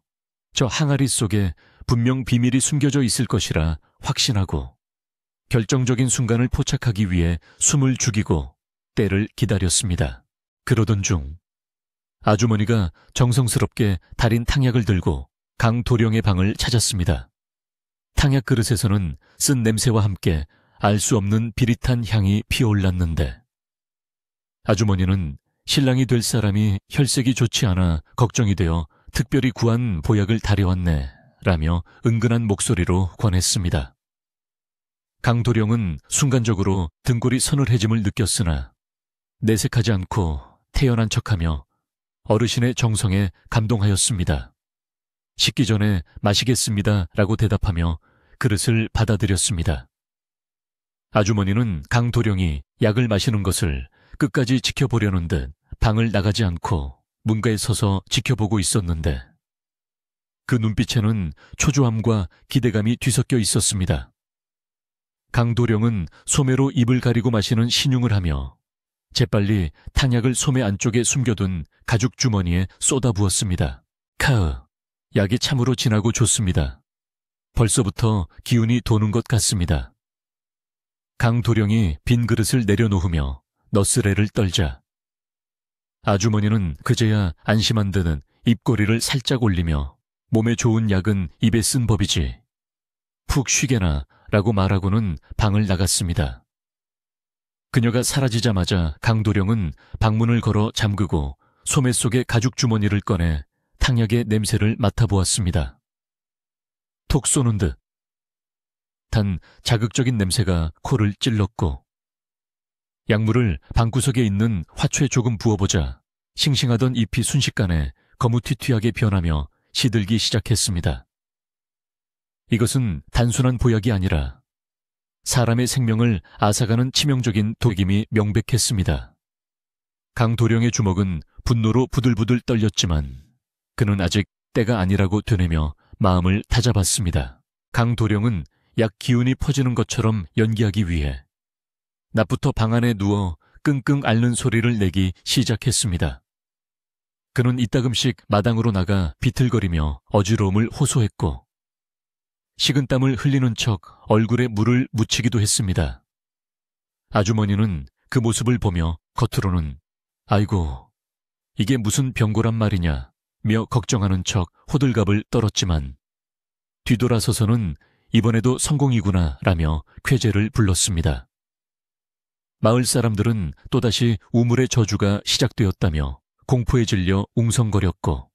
저 항아리 속에 분명 비밀이 숨겨져 있을 것이라 확신하고 결정적인 순간을 포착하기 위해 숨을 죽이고 때를 기다렸습니다. 그러던 중 아주머니가 정성스럽게 달인 탕약을 들고 강도령의 방을 찾았습니다. 탕약 그릇에서는 쓴 냄새와 함께 알 수 없는 비릿한 향이 피어올랐는데 아주머니는 신랑이 될 사람이 혈색이 좋지 않아 걱정이 되어 특별히 구한 보약을 다려왔네 라며 은근한 목소리로 권했습니다. 강도령은 순간적으로 등골이 서늘해짐을 느꼈으나 내색하지 않고 태연한 척하며 어르신의 정성에 감동하였습니다. 식기 전에 마시겠습니다 라고 대답하며 그릇을 받아들였습니다. 아주머니는 강도령이 약을 마시는 것을 끝까지 지켜보려는 듯 방을 나가지 않고 문가에 서서 지켜보고 있었는데 그 눈빛에는 초조함과 기대감이 뒤섞여 있었습니다. 강도령은 소매로 입을 가리고 마시는 신용을 하며 재빨리 탕약을 소매 안쪽에 숨겨둔 가죽 주머니에 쏟아부었습니다. 카으, 약이 참으로 진하고 좋습니다. 벌써부터 기운이 도는 것 같습니다. 강도령이 빈 그릇을 내려놓으며 너스레를 떨자 아주머니는 그제야 안심한 듯은 입꼬리를 살짝 올리며 몸에 좋은 약은 입에 쓴 법이지 푹 쉬게나 라고 말하고는 방을 나갔습니다. 그녀가 사라지자마자 강도령은 방문을 걸어 잠그고 소매 속의 가죽 주머니를 꺼내 탕약의 냄새를 맡아보았습니다. 톡 쏘는 듯 단 자극적인 냄새가 코를 찔렀고 약물을 방구석에 있는 화초에 조금 부어보자 싱싱하던 잎이 순식간에 거무튀튀하게 변하며 시들기 시작했습니다. 이것은 단순한 보약이 아니라 사람의 생명을 앗아가는 치명적인 독임이 명백했습니다. 강도령의 주먹은 분노로 부들부들 떨렸지만 그는 아직 때가 아니라고 되뇌며 마음을 다잡았습니다. 강도령은 약 기운이 퍼지는 것처럼 연기하기 위해 낮부터 방 안에 누워 끙끙 앓는 소리를 내기 시작했습니다. 그는 이따금씩 마당으로 나가 비틀거리며 어지러움을 호소했고 식은땀을 흘리는 척 얼굴에 물을 묻히기도 했습니다. 아주머니는 그 모습을 보며 겉으로는 아이고 이게 무슨 병고란 말이냐 며 걱정하는 척 호들갑을 떨었지만 뒤돌아서서는 이번에도 성공이구나 라며 쾌재를 불렀습니다. 마을 사람들은 또다시 우물의 저주가 시작되었다며 공포에 질려 웅성거렸고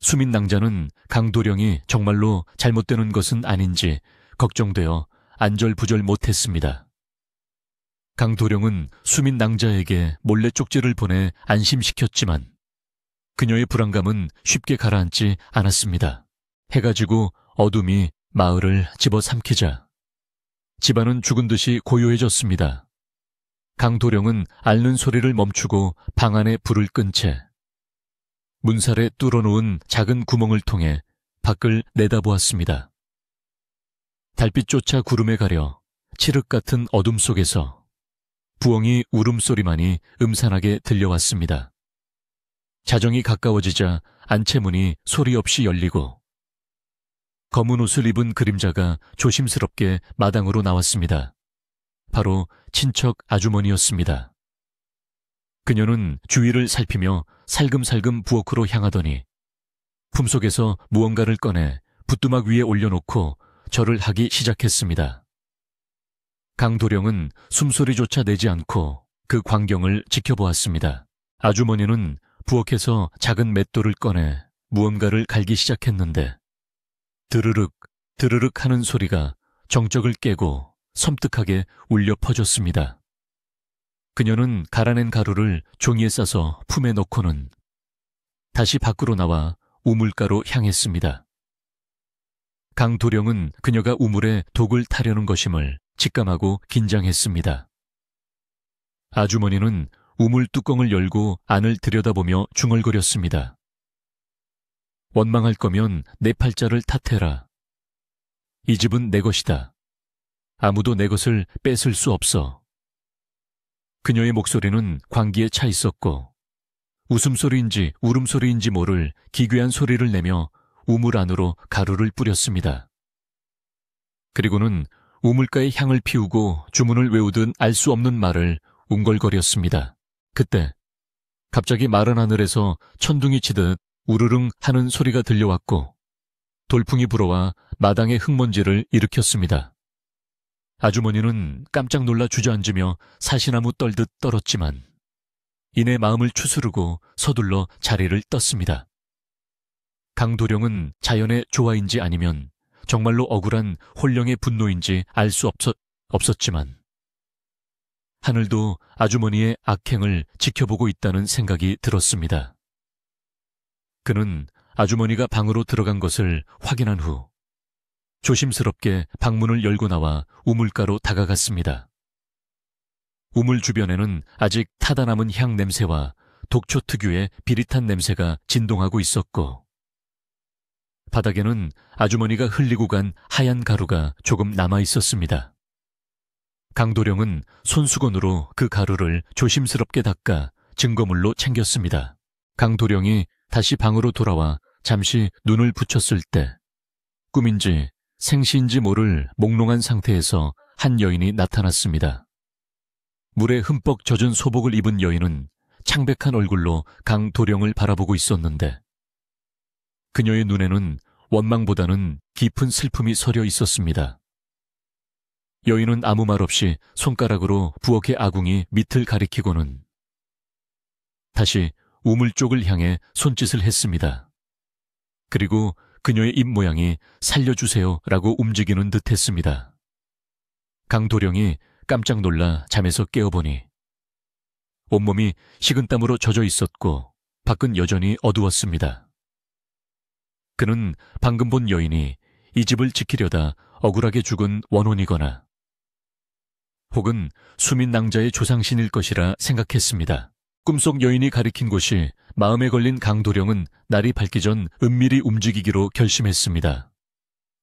수민 낭자는 강도령이 정말로 잘못되는 것은 아닌지 걱정되어 안절부절 못했습니다. 강도령은 수민 낭자에게 몰래 쪽지를 보내 안심시켰지만 그녀의 불안감은 쉽게 가라앉지 않았습니다. 해가 지고 어둠이 마을을 집어삼키자 집안은 죽은 듯이 고요해졌습니다. 강도령은 앓는 소리를 멈추고 방 안에 불을 끈 채 문살에 뚫어놓은 작은 구멍을 통해 밖을 내다보았습니다. 달빛조차 구름에 가려 칠흑 같은 어둠 속에서 부엉이 울음소리만이 음산하게 들려왔습니다. 자정이 가까워지자 안채문이 소리 없이 열리고 검은 옷을 입은 그림자가 조심스럽게 마당으로 나왔습니다. 바로 친척 아주머니였습니다. 그녀는 주위를 살피며 살금살금 부엌으로 향하더니 품속에서 무언가를 꺼내 붓두막 위에 올려놓고 절을 하기 시작했습니다. 강도령은 숨소리조차 내지 않고 그 광경을 지켜보았습니다. 아주머니는 부엌에서 작은 맷돌을 꺼내 무언가를 갈기 시작했는데 드르륵 드르륵 하는 소리가 정적을 깨고 섬뜩하게 울려 퍼졌습니다. 그녀는 갈아낸 가루를 종이에 싸서 품에 넣고는 다시 밖으로 나와 우물가로 향했습니다. 강도령은 그녀가 우물에 독을 타려는 것임을 직감하고 긴장했습니다. 아주머니는 우물 뚜껑을 열고 안을 들여다보며 중얼거렸습니다. 원망할 거면 내 팔자를 탓해라. 이 집은 내 것이다. 아무도 내 것을 뺏을 수 없어. 그녀의 목소리는 광기에 차 있었고 웃음소리인지 울음소리인지 모를 기괴한 소리를 내며 우물 안으로 가루를 뿌렸습니다. 그리고는 우물가에 향을 피우고 주문을 외우듯 알 수 없는 말을 웅걸거렸습니다. 그때 갑자기 마른 하늘에서 천둥이 치듯 우르릉 하는 소리가 들려왔고 돌풍이 불어와 마당의 흙먼지를 일으켰습니다. 아주머니는 깜짝 놀라 주저앉으며 사시나무 떨듯 떨었지만 이내 마음을 추스르고 서둘러 자리를 떴습니다. 강도령은 자연의 조화인지 아니면 정말로 억울한 혼령의 분노인지 알 수 없었지만 하늘도 아주머니의 악행을 지켜보고 있다는 생각이 들었습니다. 그는 아주머니가 방으로 들어간 것을 확인한 후 조심스럽게 방문을 열고 나와 우물가로 다가갔습니다. 우물 주변에는 아직 타다 남은 향 냄새와 독초 특유의 비릿한 냄새가 진동하고 있었고 바닥에는 아주머니가 흘리고 간 하얀 가루가 조금 남아 있었습니다. 강도령은 손수건으로 그 가루를 조심스럽게 닦아 증거물로 챙겼습니다. 강도령이 다시 방으로 돌아와 잠시 눈을 붙였을 때 꿈인지 생시인지 모를 몽롱한 상태에서 한 여인이 나타났습니다. 물에 흠뻑 젖은 소복을 입은 여인은 창백한 얼굴로 강도령을 바라보고 있었는데 그녀의 눈에는 원망보다는 깊은 슬픔이 서려 있었습니다. 여인은 아무 말 없이 손가락으로 부엌의 아궁이 밑을 가리키고는 다시 우물 쪽을 향해 손짓을 했습니다. 그리고 그녀의 입 모양이 살려주세요라고 움직이는 듯 했습니다. 강도령이 깜짝 놀라 잠에서 깨어보니 온몸이 식은땀으로 젖어 있었고 밖은 여전히 어두웠습니다. 그는 방금 본 여인이 이 집을 지키려다 억울하게 죽은 원혼이거나 혹은 수민 낭자의 조상신일 것이라 생각했습니다. 꿈속 여인이 가리킨 곳이 마음에 걸린 강도령은 날이 밝기 전 은밀히 움직이기로 결심했습니다.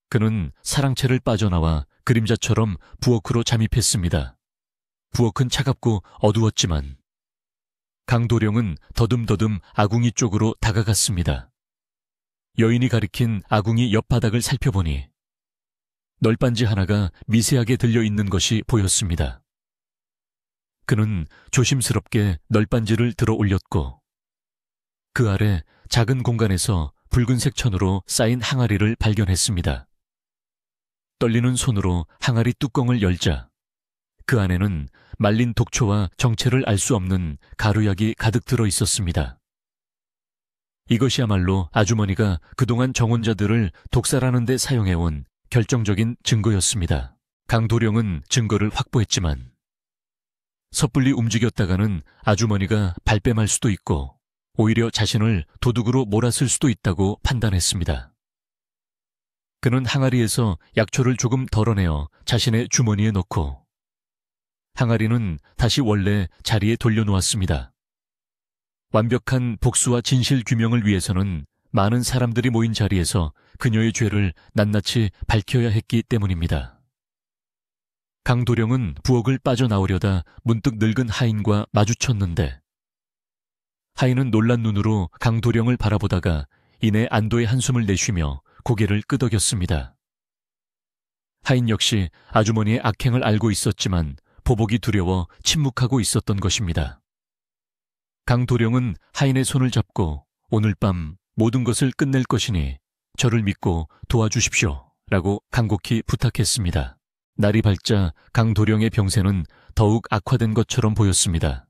그는 사랑채를 빠져나와 그림자처럼 부엌으로 잠입했습니다. 부엌은 차갑고 어두웠지만 강도령은 더듬더듬 아궁이 쪽으로 다가갔습니다. 여인이 가리킨 아궁이 옆바닥을 살펴보니 널빤지 하나가 미세하게 들려있는 것이 보였습니다. 그는 조심스럽게 널빤지를 들어 올렸고 그 아래 작은 공간에서 붉은색 천으로 쌓인 항아리를 발견했습니다. 떨리는 손으로 항아리 뚜껑을 열자 그 안에는 말린 독초와 정체를 알 수 없는 가루약이 가득 들어 있었습니다. 이것이야말로 아주머니가 그동안 정혼자들을 독살하는 데 사용해온 결정적인 증거였습니다. 강도령은 증거를 확보했지만 섣불리 움직였다가는 아주머니가 발뺌할 수도 있고 오히려 자신을 도둑으로 몰아쓸 수도 있다고 판단했습니다. 그는 항아리에서 약초를 조금 덜어내어 자신의 주머니에 넣고 항아리는 다시 원래 자리에 돌려놓았습니다. 완벽한 복수와 진실 규명을 위해서는 많은 사람들이 모인 자리에서 그녀의 죄를 낱낱이 밝혀야 했기 때문입니다. 강도령은 부엌을 빠져나오려다 문득 늙은 하인과 마주쳤는데 하인은 놀란 눈으로 강도령을 바라보다가 이내 안도의 한숨을 내쉬며 고개를 끄덕였습니다. 하인 역시 아주머니의 악행을 알고 있었지만 보복이 두려워 침묵하고 있었던 것입니다. 강도령은 하인의 손을 잡고 오늘 밤 모든 것을 끝낼 것이니 저를 믿고 도와주십시오 라고 간곡히 부탁했습니다. 날이 밝자 강도령의 병세는 더욱 악화된 것처럼 보였습니다.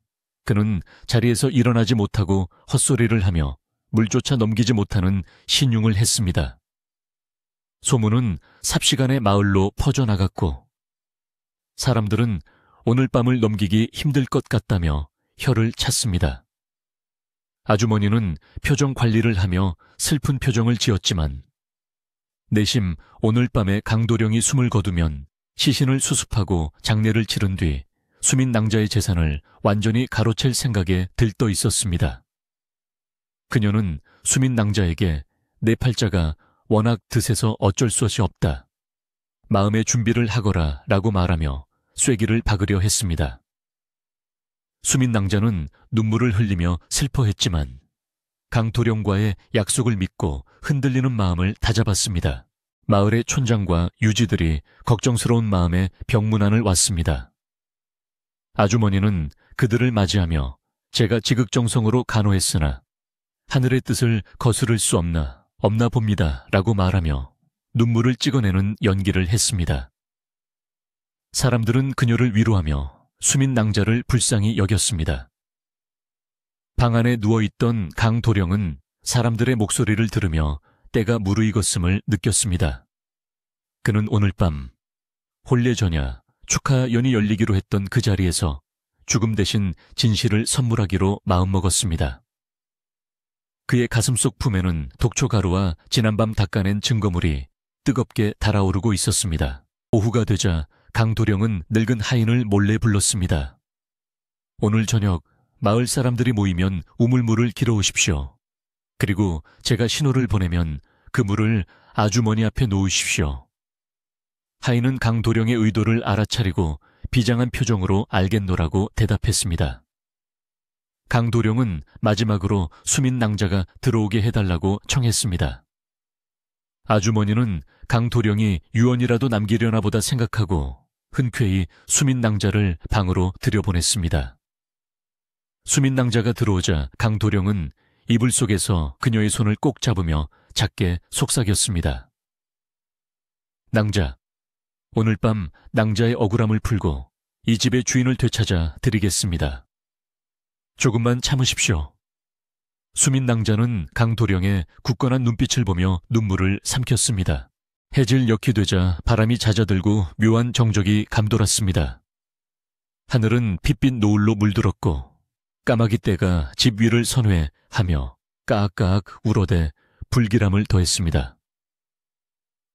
그는 자리에서 일어나지 못하고 헛소리를 하며 물조차 넘기지 못하는 신용을 했습니다. 소문은 삽시간에 마을로 퍼져나갔고 사람들은 오늘 밤을 넘기기 힘들 것 같다며 혀를 찼습니다. 아주머니는 표정 관리를 하며 슬픈 표정을 지었지만 내심 오늘 밤에 강도령이 숨을 거두면 시신을 수습하고 장례를 치른 뒤 수민 낭자의 재산을 완전히 가로챌 생각에 들떠 있었습니다. 그녀는 수민 낭자에게 내 팔자가 워낙 드세서 어쩔 수 없이 없다. 마음의 준비를 하거라 라고 말하며 쐐기를 박으려 했습니다. 수민 낭자는 눈물을 흘리며 슬퍼했지만 강도령과의 약속을 믿고 흔들리는 마음을 다잡았습니다. 마을의 촌장과 유지들이 걱정스러운 마음에 병문안을 왔습니다. 아주머니는 그들을 맞이하며 제가 지극정성으로 간호했으나 하늘의 뜻을 거스를 수 없나 봅니다 라고 말하며 눈물을 찍어내는 연기를 했습니다. 사람들은 그녀를 위로하며 수민 낭자를 불쌍히 여겼습니다. 방 안에 누워있던 강도령은 사람들의 목소리를 들으며 때가 무르익었음을 느꼈습니다. 그는 오늘 밤 혼례전야 축하연이 열리기로 했던 그 자리에서 죽음 대신 진실을 선물하기로 마음먹었습니다. 그의 가슴속 품에는 독초가루와 지난밤 닦아낸 증거물이 뜨겁게 달아오르고 있었습니다. 오후가 되자 강도령은 늙은 하인을 몰래 불렀습니다. 오늘 저녁 마을 사람들이 모이면 우물물을 길어오십시오. 그리고 제가 신호를 보내면 그 물을 아주머니 앞에 놓으십시오. 하인은 강도령의 의도를 알아차리고 비장한 표정으로 알겠노라고 대답했습니다. 강도령은 마지막으로 수민 낭자가 들어오게 해달라고 청했습니다. 아주머니는 강도령이 유언이라도 남기려나 보다 생각하고 흔쾌히 수민 낭자를 방으로 들여보냈습니다. 수민 낭자가 들어오자 강도령은 이불 속에서 그녀의 손을 꼭 잡으며 작게 속삭였습니다. 낭자, 오늘 밤 낭자의 억울함을 풀고 이 집의 주인을 되찾아 드리겠습니다. 조금만 참으십시오. 수민 낭자는 강도령의 굳건한 눈빛을 보며 눈물을 삼켰습니다. 해질 역이 되자 바람이 잦아들고 묘한 정적이 감돌았습니다. 하늘은 핏빛 노을로 물들었고 까마귀 떼가 집 위를 선회하며 까악까악 울어대 불길함을 더했습니다.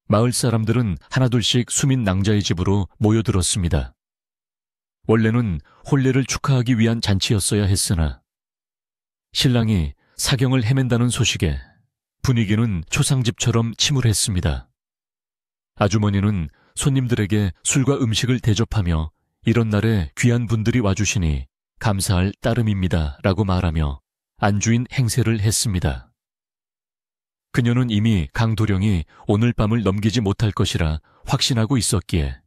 마을 사람들은 하나둘씩 수민 낭자의 집으로 모여들었습니다. 원래는 혼례를 축하하기 위한 잔치였어야 했으나 신랑이 사경을 헤맨다는 소식에 분위기는 초상집처럼 침울했습니다. 아주머니는 손님들에게 술과 음식을 대접하며 이런 날에 귀한 분들이 와주시니 감사할 따름입니다 라고 말하며 안주인 행세를 했습니다. 그녀는 이미 강도령이 오늘 밤을 넘기지 못할 것이라 확신하고 있었기에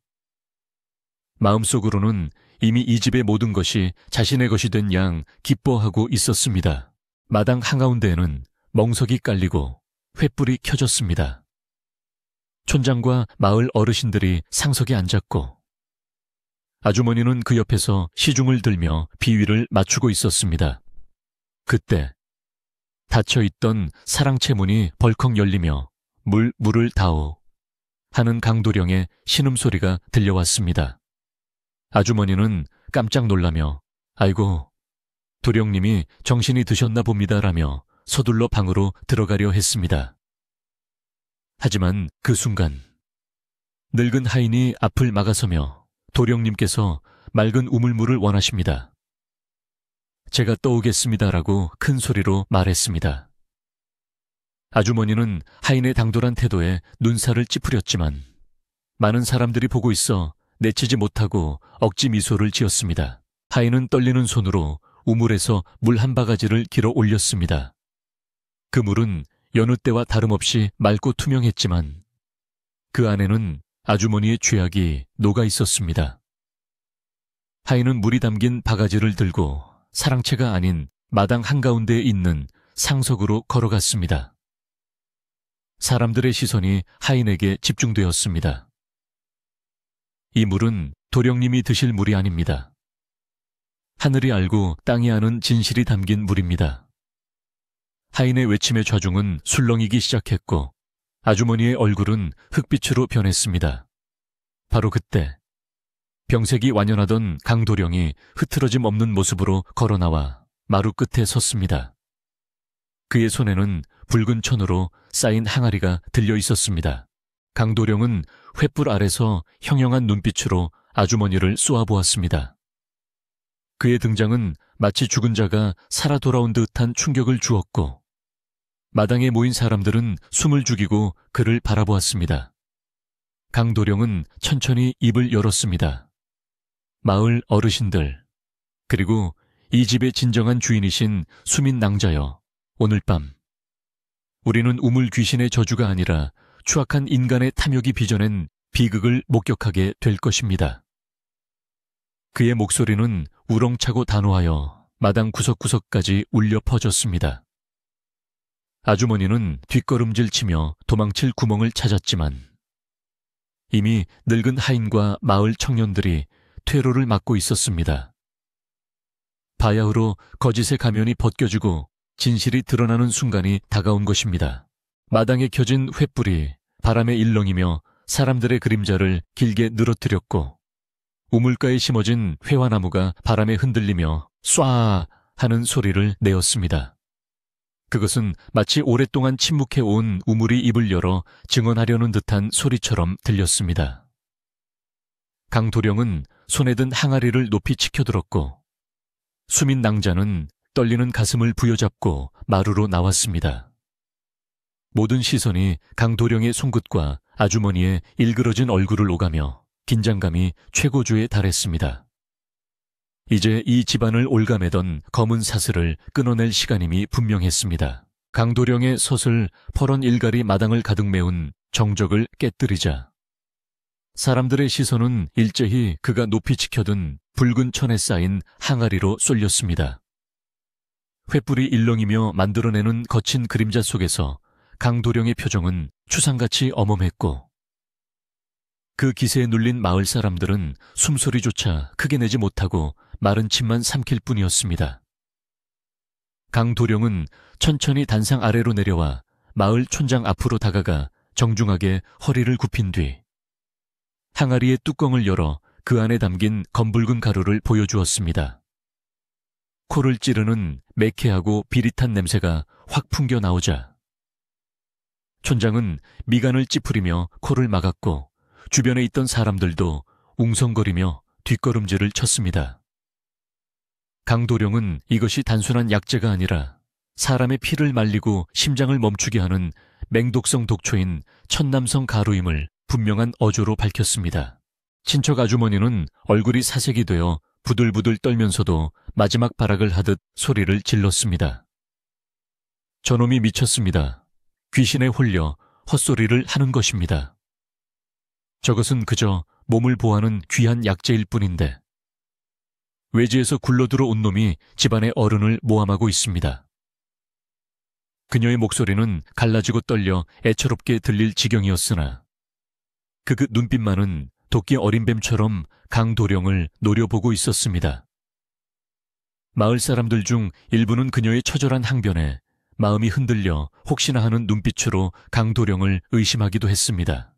마음속으로는 이미 이 집의 모든 것이 자신의 것이 된 양 기뻐하고 있었습니다. 마당 한가운데에는 멍석이 깔리고 횃불이 켜졌습니다. 촌장과 마을 어르신들이 상석에 앉았고 아주머니는 그 옆에서 시중을 들며 비위를 맞추고 있었습니다. 그때 닫혀있던 사랑채 문이 벌컥 열리며 물을 다오 하는 강도령의 신음소리가 들려왔습니다. 아주머니는 깜짝 놀라며 아이고, 도령님이 정신이 드셨나 봅니다라며 서둘러 방으로 들어가려 했습니다. 하지만 그 순간 늙은 하인이 앞을 막아서며 도령님께서 맑은 우물물을 원하십니다. 제가 떠오겠습니다라고 큰 소리로 말했습니다. 아주머니는 하인의 당돌한 태도에 눈살을 찌푸렸지만 많은 사람들이 보고 있어 내치지 못하고 억지 미소를 지었습니다. 하인은 떨리는 손으로 우물에서 물 한 바가지를 길어 올렸습니다. 그 물은 여느 때와 다름없이 맑고 투명했지만 그 안에는 아주머니의 죄악이 녹아 있었습니다. 하인은 물이 담긴 바가지를 들고 사랑채가 아닌 마당 한가운데에 있는 상석으로 걸어갔습니다. 사람들의 시선이 하인에게 집중되었습니다. 이 물은 도령님이 드실 물이 아닙니다. 하늘이 알고 땅이 아는 진실이 담긴 물입니다. 하인의 외침의 좌중은 술렁이기 시작했고 아주머니의 얼굴은 흙빛으로 변했습니다. 바로 그때 병색이 완연하던 강도령이 흐트러짐 없는 모습으로 걸어나와 마루 끝에 섰습니다. 그의 손에는 붉은 천으로 쌓인 항아리가 들려 있었습니다. 강도령은 횃불 아래서 형형한 눈빛으로 아주머니를 쏘아보았습니다. 그의 등장은 마치 죽은 자가 살아 돌아온 듯한 충격을 주었고 마당에 모인 사람들은 숨을 죽이고 그를 바라보았습니다. 강도령은 천천히 입을 열었습니다. 마을 어르신들, 그리고 이 집의 진정한 주인이신 수민 낭자여, 오늘 밤 우리는 우물 귀신의 저주가 아니라 추악한 인간의 탐욕이 빚어낸 비극을 목격하게 될 것입니다. 그의 목소리는 우렁차고 단호하여 마당 구석구석까지 울려 퍼졌습니다. 아주머니는 뒷걸음질 치며 도망칠 구멍을 찾았지만 이미 늙은 하인과 마을 청년들이 퇴로를 막고 있었습니다. 바야흐로 거짓의 가면이 벗겨지고 진실이 드러나는 순간이 다가온 것입니다. 마당에 켜진 횃불이 바람에 일렁이며 사람들의 그림자를 길게 늘어뜨렸고 우물가에 심어진 회화나무가 바람에 흔들리며 쏴 하는 소리를 내었습니다. 그것은 마치 오랫동안 침묵해온 우물이 입을 열어 증언하려는 듯한 소리처럼 들렸습니다. 강도령은 손에 든 항아리를 높이 치켜들었고 수민 낭자는 떨리는 가슴을 부여잡고 마루로 나왔습니다. 모든 시선이 강도령의 손끝과 아주머니의 일그러진 얼굴을 오가며 긴장감이 최고조에 달했습니다. 이제 이 집안을 올가매던 검은 사슬을 끊어낼 시간임이 분명했습니다. 강도령의 섯을 퍼런 일갈이 마당을 가득 메운 정적을 깨뜨리자 사람들의 시선은 일제히 그가 높이 지켜둔 붉은 천에 쌓인 항아리로 쏠렸습니다. 횃불이 일렁이며 만들어내는 거친 그림자 속에서 강도령의 표정은 추상같이 엄엄했고 그 기세에 눌린 마을 사람들은 숨소리조차 크게 내지 못하고 마른 침만 삼킬 뿐이었습니다. 강도령은 천천히 단상 아래로 내려와 마을 촌장 앞으로 다가가 정중하게 허리를 굽힌 뒤 항아리의 뚜껑을 열어 그 안에 담긴 검붉은 가루를 보여주었습니다. 코를 찌르는 매캐하고 비릿한 냄새가 확 풍겨 나오자 촌장은 미간을 찌푸리며 코를 막았고 주변에 있던 사람들도 웅성거리며 뒷걸음질을 쳤습니다. 강도령은 이것이 단순한 약재가 아니라 사람의 피를 말리고 심장을 멈추게 하는 맹독성 독초인 천남성 가루임을 분명한 어조로 밝혔습니다. 친척 아주머니는 얼굴이 사색이 되어 부들부들 떨면서도 마지막 발악을 하듯 소리를 질렀습니다. 저놈이 미쳤습니다. 귀신에 홀려 헛소리를 하는 것입니다. 저것은 그저 몸을 보호하는 귀한 약재일 뿐인데 외지에서 굴러들어온 놈이 집안의 어른을 모함하고 있습니다. 그녀의 목소리는 갈라지고 떨려 애처롭게 들릴 지경이었으나 그 눈빛만은 도끼 어린 뱀처럼 강도령을 노려보고 있었습니다. 마을 사람들 중 일부는 그녀의 처절한 항변에 마음이 흔들려 혹시나 하는 눈빛으로 강도령을 의심하기도 했습니다.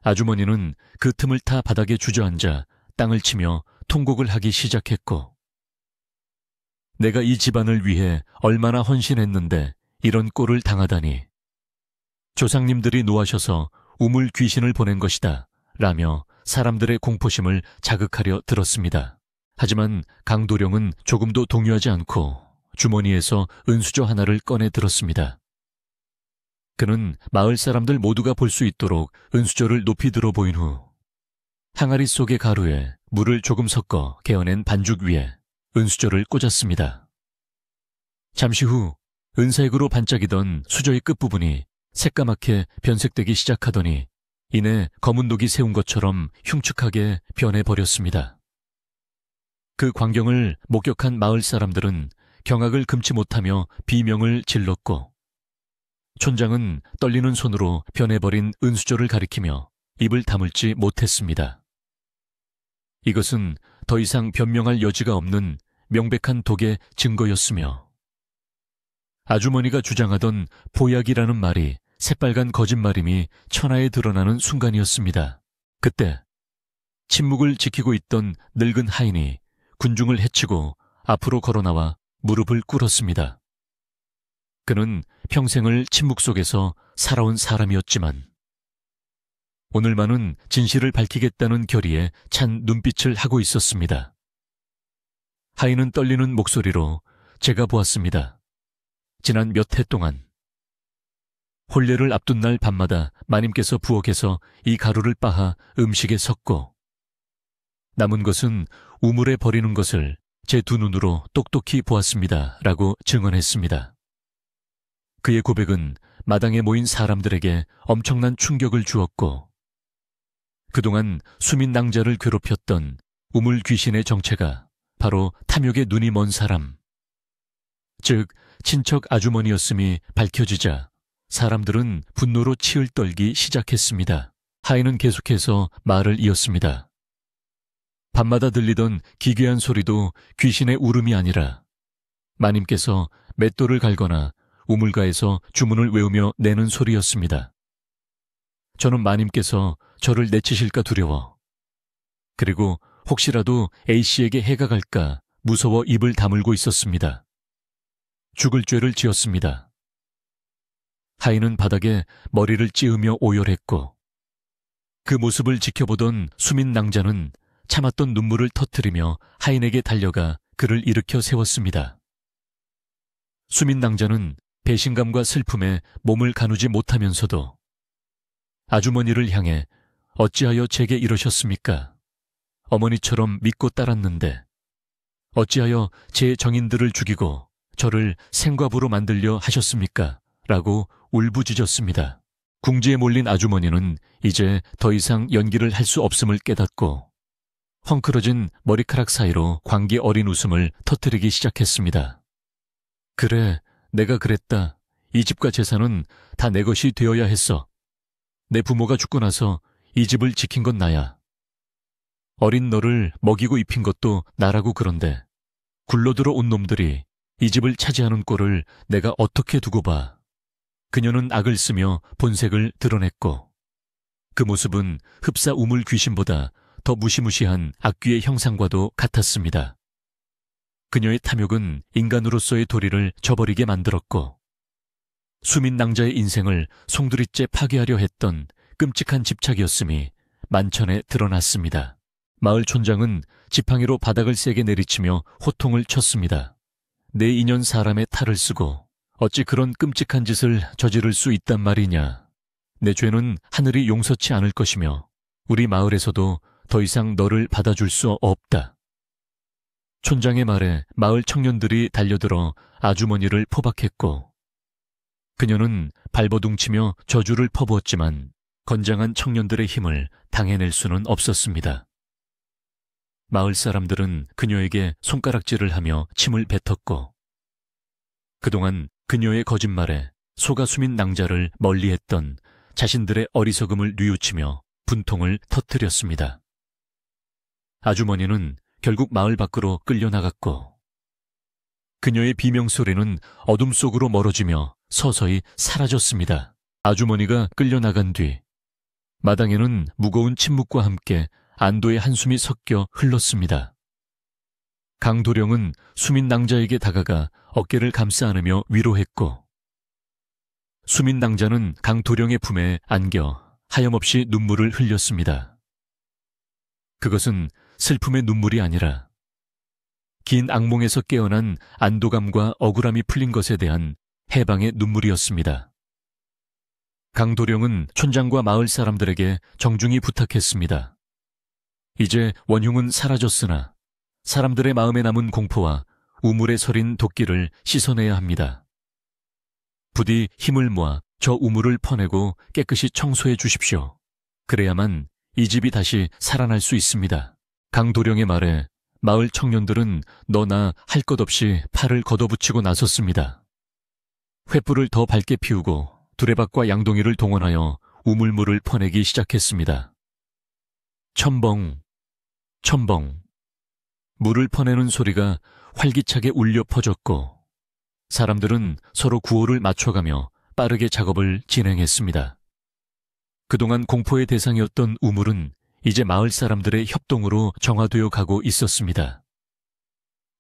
아주머니는 그 틈을 타 바닥에 주저앉아 땅을 치며 통곡을 하기 시작했고, 내가 이 집안을 위해 얼마나 헌신했는데 이런 꼴을 당하다니. 조상님들이 노하셔서 우물 귀신을 보낸 것이다 라며 사람들의 공포심을 자극하려 들었습니다. 하지만 강도령은 조금도 동요하지 않고 주머니에서 은수저 하나를 꺼내 들었습니다. 그는 마을 사람들 모두가 볼 수 있도록 은수저를 높이 들어 보인 후 항아리 속의 가루에 물을 조금 섞어 개어낸 반죽 위에 은수저를 꽂았습니다. 잠시 후 은색으로 반짝이던 수저의 끝부분이 새까맣게 변색되기 시작하더니 이내 검은 녹이 세운 것처럼 흉측하게 변해버렸습니다. 그 광경을 목격한 마을 사람들은 경악을 금치 못하며 비명을 질렀고, 촌장은 떨리는 손으로 변해버린 은수저를 가리키며 입을 다물지 못했습니다. 이것은 더 이상 변명할 여지가 없는 명백한 독의 증거였으며, 아주머니가 주장하던 보약이라는 말이 새빨간 거짓말임이 천하에 드러나는 순간이었습니다. 그때 침묵을 지키고 있던 늙은 하인이 군중을 해치고 앞으로 걸어나와 무릎을 꿇었습니다. 그는 평생을 침묵 속에서 살아온 사람이었지만 오늘만은 진실을 밝히겠다는 결의에 찬 눈빛을 하고 있었습니다. 하인은 떨리는 목소리로 제가 보았습니다. 지난 몇 해 동안 혼례를 앞둔 날 밤마다 마님께서 부엌에서 이 가루를 빻아 음식에 섞고 남은 것은 우물에 버리는 것을 제 두 눈으로 똑똑히 보았습니다. 라고 증언했습니다. 그의 고백은 마당에 모인 사람들에게 엄청난 충격을 주었고, 그동안 수민 낭자를 괴롭혔던 우물 귀신의 정체가 바로 탐욕의 눈이 먼 사람, 즉 친척 아주머니였음이 밝혀지자 사람들은 분노로 치을 떨기 시작했습니다. 하인은 계속해서 말을 이었습니다. 밤마다 들리던 기괴한 소리도 귀신의 울음이 아니라 마님께서 맷돌을 갈거나 우물가에서 주문을 외우며 내는 소리였습니다. 저는 마님께서 저를 내치실까 두려워, 그리고 혹시라도 A씨에게 해가 갈까 무서워 입을 다물고 있었습니다. 죽을 죄를 지었습니다. 하인은 바닥에 머리를 찌으며 오열했고, 그 모습을 지켜보던 수민 낭자는 참았던 눈물을 터뜨리며 하인에게 달려가 그를 일으켜 세웠습니다. 수민 낭자는 배신감과 슬픔에 몸을 가누지 못하면서도 아주머니를 향해 어찌하여 제게 이러셨습니까? 어머니처럼 믿고 따랐는데 어찌하여 제 정인들을 죽이고 저를 생과부로 만들려 하셨습니까? 라고 울부짖었습니다. 궁지에 몰린 아주머니는 이제 더 이상 연기를 할 수 없음을 깨닫고 헝클어진 머리카락 사이로 광기 어린 웃음을 터뜨리기 시작했습니다. 그래, 내가 그랬다. 이 집과 재산은 다 내 것이 되어야 했어. 내 부모가 죽고 나서 이 집을 지킨 건 나야. 어린 너를 먹이고 입힌 것도 나라고. 그런데 굴러들어 온 놈들이 이 집을 차지하는 꼴을 내가 어떻게 두고 봐. 그녀는 악을 쓰며 본색을 드러냈고, 그 모습은 흡사 우물 귀신보다 더 무시무시한 악귀의 형상과도 같았습니다. 그녀의 탐욕은 인간으로서의 도리를 저버리게 만들었고, 수민 낭자의 인생을 송두리째 파괴하려 했던 끔찍한 집착이었음이 만천에 드러났습니다. 마을 촌장은 지팡이로 바닥을 세게 내리치며 호통을 쳤습니다. 내 인연 사람의 탈을 쓰고 어찌 그런 끔찍한 짓을 저지를 수 있단 말이냐. 내 죄는 하늘이 용서치 않을 것이며 우리 마을에서도 더 이상 너를 받아줄 수 없다. 촌장의 말에 마을 청년들이 달려들어 아주머니를 포박했고, 그녀는 발버둥치며 저주를 퍼부었지만 건장한 청년들의 힘을 당해낼 수는 없었습니다. 마을 사람들은 그녀에게 손가락질을 하며 침을 뱉었고, 그동안 그녀의 거짓말에 속아 수민 낭자를 멀리했던 자신들의 어리석음을 뉘우치며 분통을 터뜨렸습니다. 아주머니는 결국 마을 밖으로 끌려나갔고, 그녀의 비명소리는 어둠 속으로 멀어지며 서서히 사라졌습니다. 아주머니가 끌려나간 뒤 마당에는 무거운 침묵과 함께 안도의 한숨이 섞여 흘렀습니다. 강도령은 수민 낭자에게 다가가 어깨를 감싸 안으며 위로했고, 수민 낭자는 강도령의 품에 안겨 하염없이 눈물을 흘렸습니다. 그것은 슬픔의 눈물이 아니라 긴 악몽에서 깨어난 안도감과 억울함이 풀린 것에 대한 해방의 눈물이었습니다. 강도령은 촌장과 마을 사람들에게 정중히 부탁했습니다. 이제 원흉은 사라졌으나 사람들의 마음에 남은 공포와 우물에 서린 도끼를 씻어내야 합니다. 부디 힘을 모아 저 우물을 퍼내고 깨끗이 청소해 주십시오. 그래야만 이 집이 다시 살아날 수 있습니다. 강도령의 말에 마을 청년들은 너나 할 것 없이 팔을 걷어붙이고 나섰습니다. 횃불을 더 밝게 피우고 두레박과 양동이를 동원하여 우물물을 퍼내기 시작했습니다. 첨벙, 첨벙. 물을 퍼내는 소리가 활기차게 울려 퍼졌고 사람들은 서로 구호를 맞춰가며 빠르게 작업을 진행했습니다. 그동안 공포의 대상이었던 우물은 이제 마을 사람들의 협동으로 정화되어 가고 있었습니다.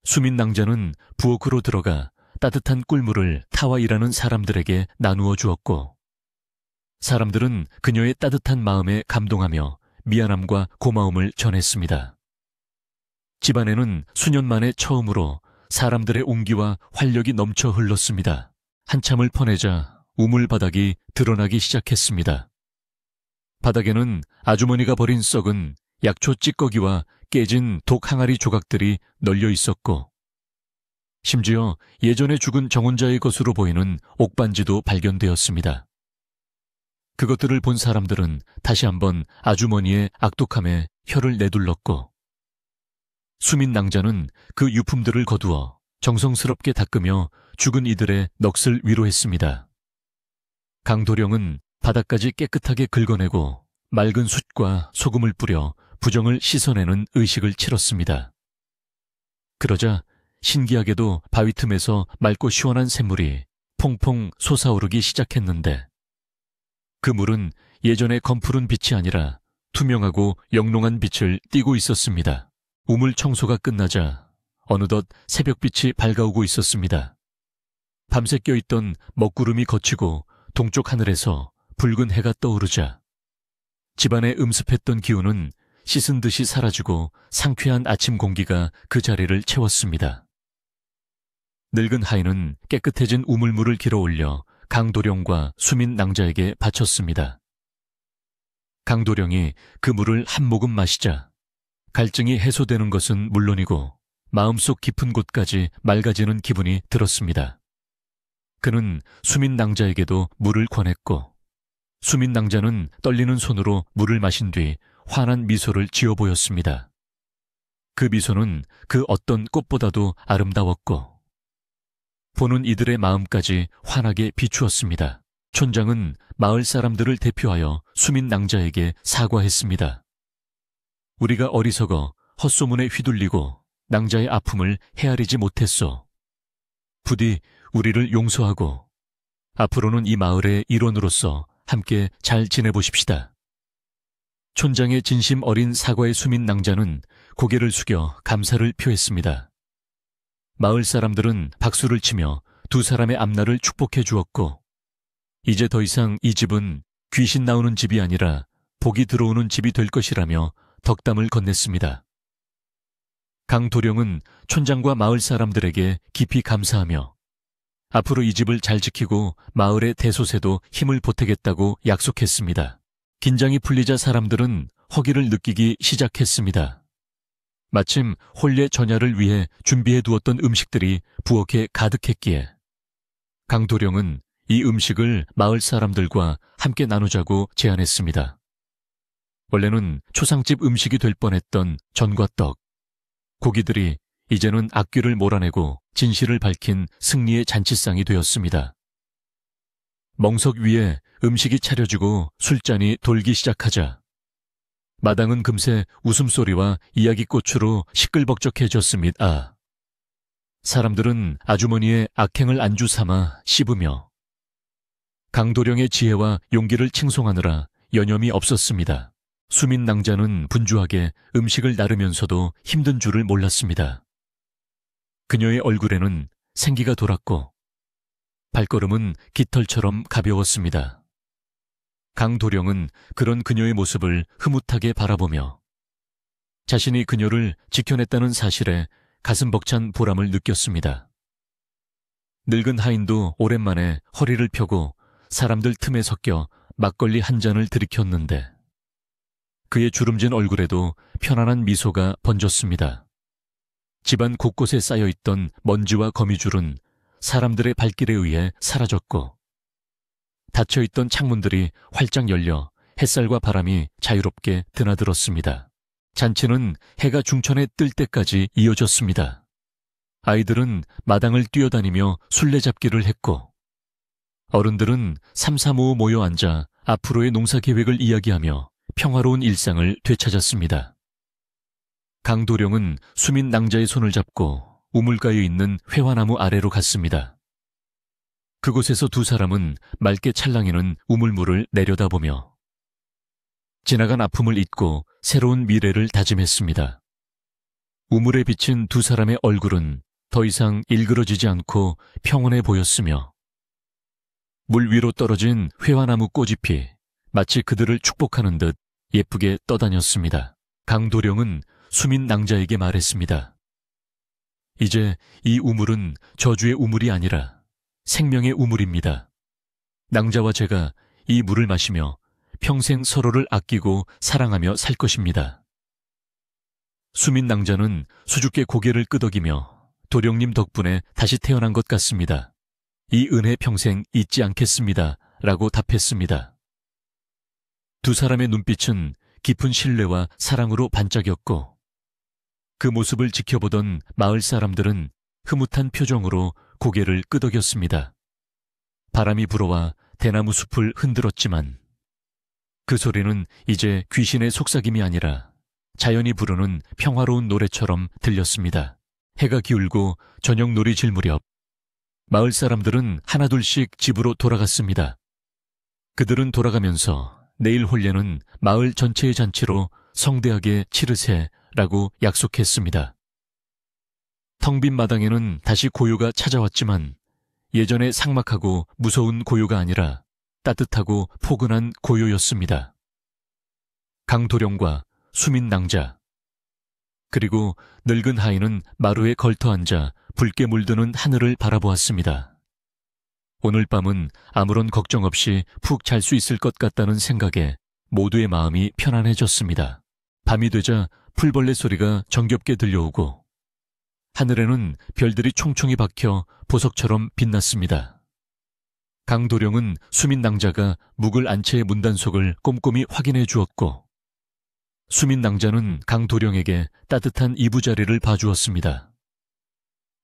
수민 낭자는 부엌으로 들어가 따뜻한 꿀물을 타와 일하는 사람들에게 나누어 주었고, 사람들은 그녀의 따뜻한 마음에 감동하며 미안함과 고마움을 전했습니다. 집안에는 수년 만에 처음으로 사람들의 온기와 활력이 넘쳐 흘렀습니다. 한참을 퍼내자 우물 바닥이 드러나기 시작했습니다. 바닥에는 아주머니가 버린 썩은 약초 찌꺼기와 깨진 독 항아리 조각들이 널려 있었고, 심지어 예전에 죽은 정혼자의 것으로 보이는 옥반지도 발견되었습니다. 그것들을 본 사람들은 다시 한번 아주머니의 악독함에 혀를 내둘렀고, 수민 낭자는 그 유품들을 거두어 정성스럽게 닦으며 죽은 이들의 넋을 위로했습니다. 강도령은 바닥까지 깨끗하게 긁어내고 맑은 숯과 소금을 뿌려 부정을 씻어내는 의식을 치렀습니다. 그러자 신기하게도 바위 틈에서 맑고 시원한 샘물이 퐁퐁 솟아오르기 시작했는데, 그 물은 예전의 검푸른 빛이 아니라 투명하고 영롱한 빛을 띠고 있었습니다. 우물 청소가 끝나자 어느덧 새벽빛이 밝아오고 있었습니다. 밤새 껴있던 먹구름이 걷히고 동쪽 하늘에서 붉은 해가 떠오르자 집안의 음습했던 기운은 씻은 듯이 사라지고 상쾌한 아침 공기가 그 자리를 채웠습니다. 늙은 하인은 깨끗해진 우물물을 길어 올려 강도령과 수민 낭자에게 바쳤습니다. 강도령이 그 물을 한 모금 마시자 갈증이 해소되는 것은 물론이고 마음속 깊은 곳까지 맑아지는 기분이 들었습니다. 그는 수민 낭자에게도 물을 권했고, 수민 낭자는 떨리는 손으로 물을 마신 뒤 환한 미소를 지어 보였습니다. 그 미소는 그 어떤 꽃보다도 아름다웠고 보는 이들의 마음까지 환하게 비추었습니다. 촌장은 마을 사람들을 대표하여 수민 낭자에게 사과했습니다. 우리가 어리석어 헛소문에 휘둘리고 낭자의 아픔을 헤아리지 못했소. 부디 우리를 용서하고 앞으로는 이 마을의 일원으로서 함께 잘 지내보십시다. 촌장의 진심 어린 사과의 수민 낭자는 고개를 숙여 감사를 표했습니다. 마을 사람들은 박수를 치며 두 사람의 앞날을 축복해 주었고, 이제 더 이상 이 집은 귀신 나오는 집이 아니라 복이 들어오는 집이 될 것이라며 덕담을 건넸습니다. 강도령은 촌장과 마을 사람들에게 깊이 감사하며 앞으로 이 집을 잘 지키고 마을의 대소세도 힘을 보태겠다고 약속했습니다. 긴장이 풀리자 사람들은 허기를 느끼기 시작했습니다. 마침 혼례 전야를 위해 준비해 두었던 음식들이 부엌에 가득했기에 강도령은 이 음식을 마을 사람들과 함께 나누자고 제안했습니다. 원래는 초상집 음식이 될 뻔했던 전과 떡, 고기들이 이제는 악귀를 몰아내고 진실을 밝힌 승리의 잔치상이 되었습니다. 멍석 위에 음식이 차려지고 술잔이 돌기 시작하자 마당은 금세 웃음소리와 이야기꽃으로 시끌벅적해졌습니다. 사람들은 아주머니의 악행을 안주 삼아 씹으며 강도령의 지혜와 용기를 칭송하느라 여념이 없었습니다. 수민 낭자는 분주하게 음식을 나르면서도 힘든 줄을 몰랐습니다. 그녀의 얼굴에는 생기가 돌았고 발걸음은 깃털처럼 가벼웠습니다. 강도령은 그런 그녀의 모습을 흐뭇하게 바라보며 자신이 그녀를 지켜냈다는 사실에 가슴 벅찬 보람을 느꼈습니다. 늙은 하인도 오랜만에 허리를 펴고 사람들 틈에 섞여 막걸리 한 잔을 들이켰는데 그의 주름진 얼굴에도 편안한 미소가 번졌습니다. 집안 곳곳에 쌓여있던 먼지와 거미줄은 사람들의 발길에 의해 사라졌고 닫혀있던 창문들이 활짝 열려 햇살과 바람이 자유롭게 드나들었습니다. 잔치는 해가 중천에 뜰 때까지 이어졌습니다. 아이들은 마당을 뛰어다니며 술래잡기를 했고 어른들은 삼삼오오 모여 앉아 앞으로의 농사 계획을 이야기하며 평화로운 일상을 되찾았습니다. 강도령은 수민 낭자의 손을 잡고 우물가에 있는 회화나무 아래로 갔습니다. 그곳에서 두 사람은 맑게 찰랑이는 우물물을 내려다보며 지나간 아픔을 잊고 새로운 미래를 다짐했습니다. 우물에 비친 두 사람의 얼굴은 더 이상 일그러지지 않고 평온해 보였으며 물 위로 떨어진 회화나무 꽃잎이 마치 그들을 축복하는 듯 예쁘게 떠다녔습니다. 강도령은 수민 낭자에게 말했습니다. 이제 이 우물은 저주의 우물이 아니라 생명의 우물입니다. 낭자와 제가 이 물을 마시며 평생 서로를 아끼고 사랑하며 살 것입니다. 수민 낭자는 수줍게 고개를 끄덕이며 도령님 덕분에 다시 태어난 것 같습니다. 이 은혜 평생 잊지 않겠습니다. 라고 답했습니다. 두 사람의 눈빛은 깊은 신뢰와 사랑으로 반짝였고 그 모습을 지켜보던 마을 사람들은 흐뭇한 표정으로 고개를 끄덕였습니다. 바람이 불어와 대나무 숲을 흔들었지만 그 소리는 이제 귀신의 속삭임이 아니라 자연이 부르는 평화로운 노래처럼 들렸습니다. 해가 기울고 저녁 놀이 질 무렵 마을 사람들은 하나둘씩 집으로 돌아갔습니다. 그들은 돌아가면서 내일 혼례는 마을 전체의 잔치로 성대하게 치르세라고 약속했습니다. 텅 빈 마당에는 다시 고요가 찾아왔지만 예전의 삭막하고 무서운 고요가 아니라 따뜻하고 포근한 고요였습니다. 강도령과 수민 낭자 그리고 늙은 하인은 마루에 걸터앉아 붉게 물드는 하늘을 바라보았습니다. 오늘 밤은 아무런 걱정 없이 푹 잘 수 있을 것 같다는 생각에 모두의 마음이 편안해졌습니다. 밤이 되자 풀벌레 소리가 정겹게 들려오고 하늘에는 별들이 총총히 박혀 보석처럼 빛났습니다. 강도령은 수민 낭자가 묵을 안채의 문단속을 꼼꼼히 확인해 주었고 수민 낭자는 강도령에게 따뜻한 이부자리를 봐주었습니다.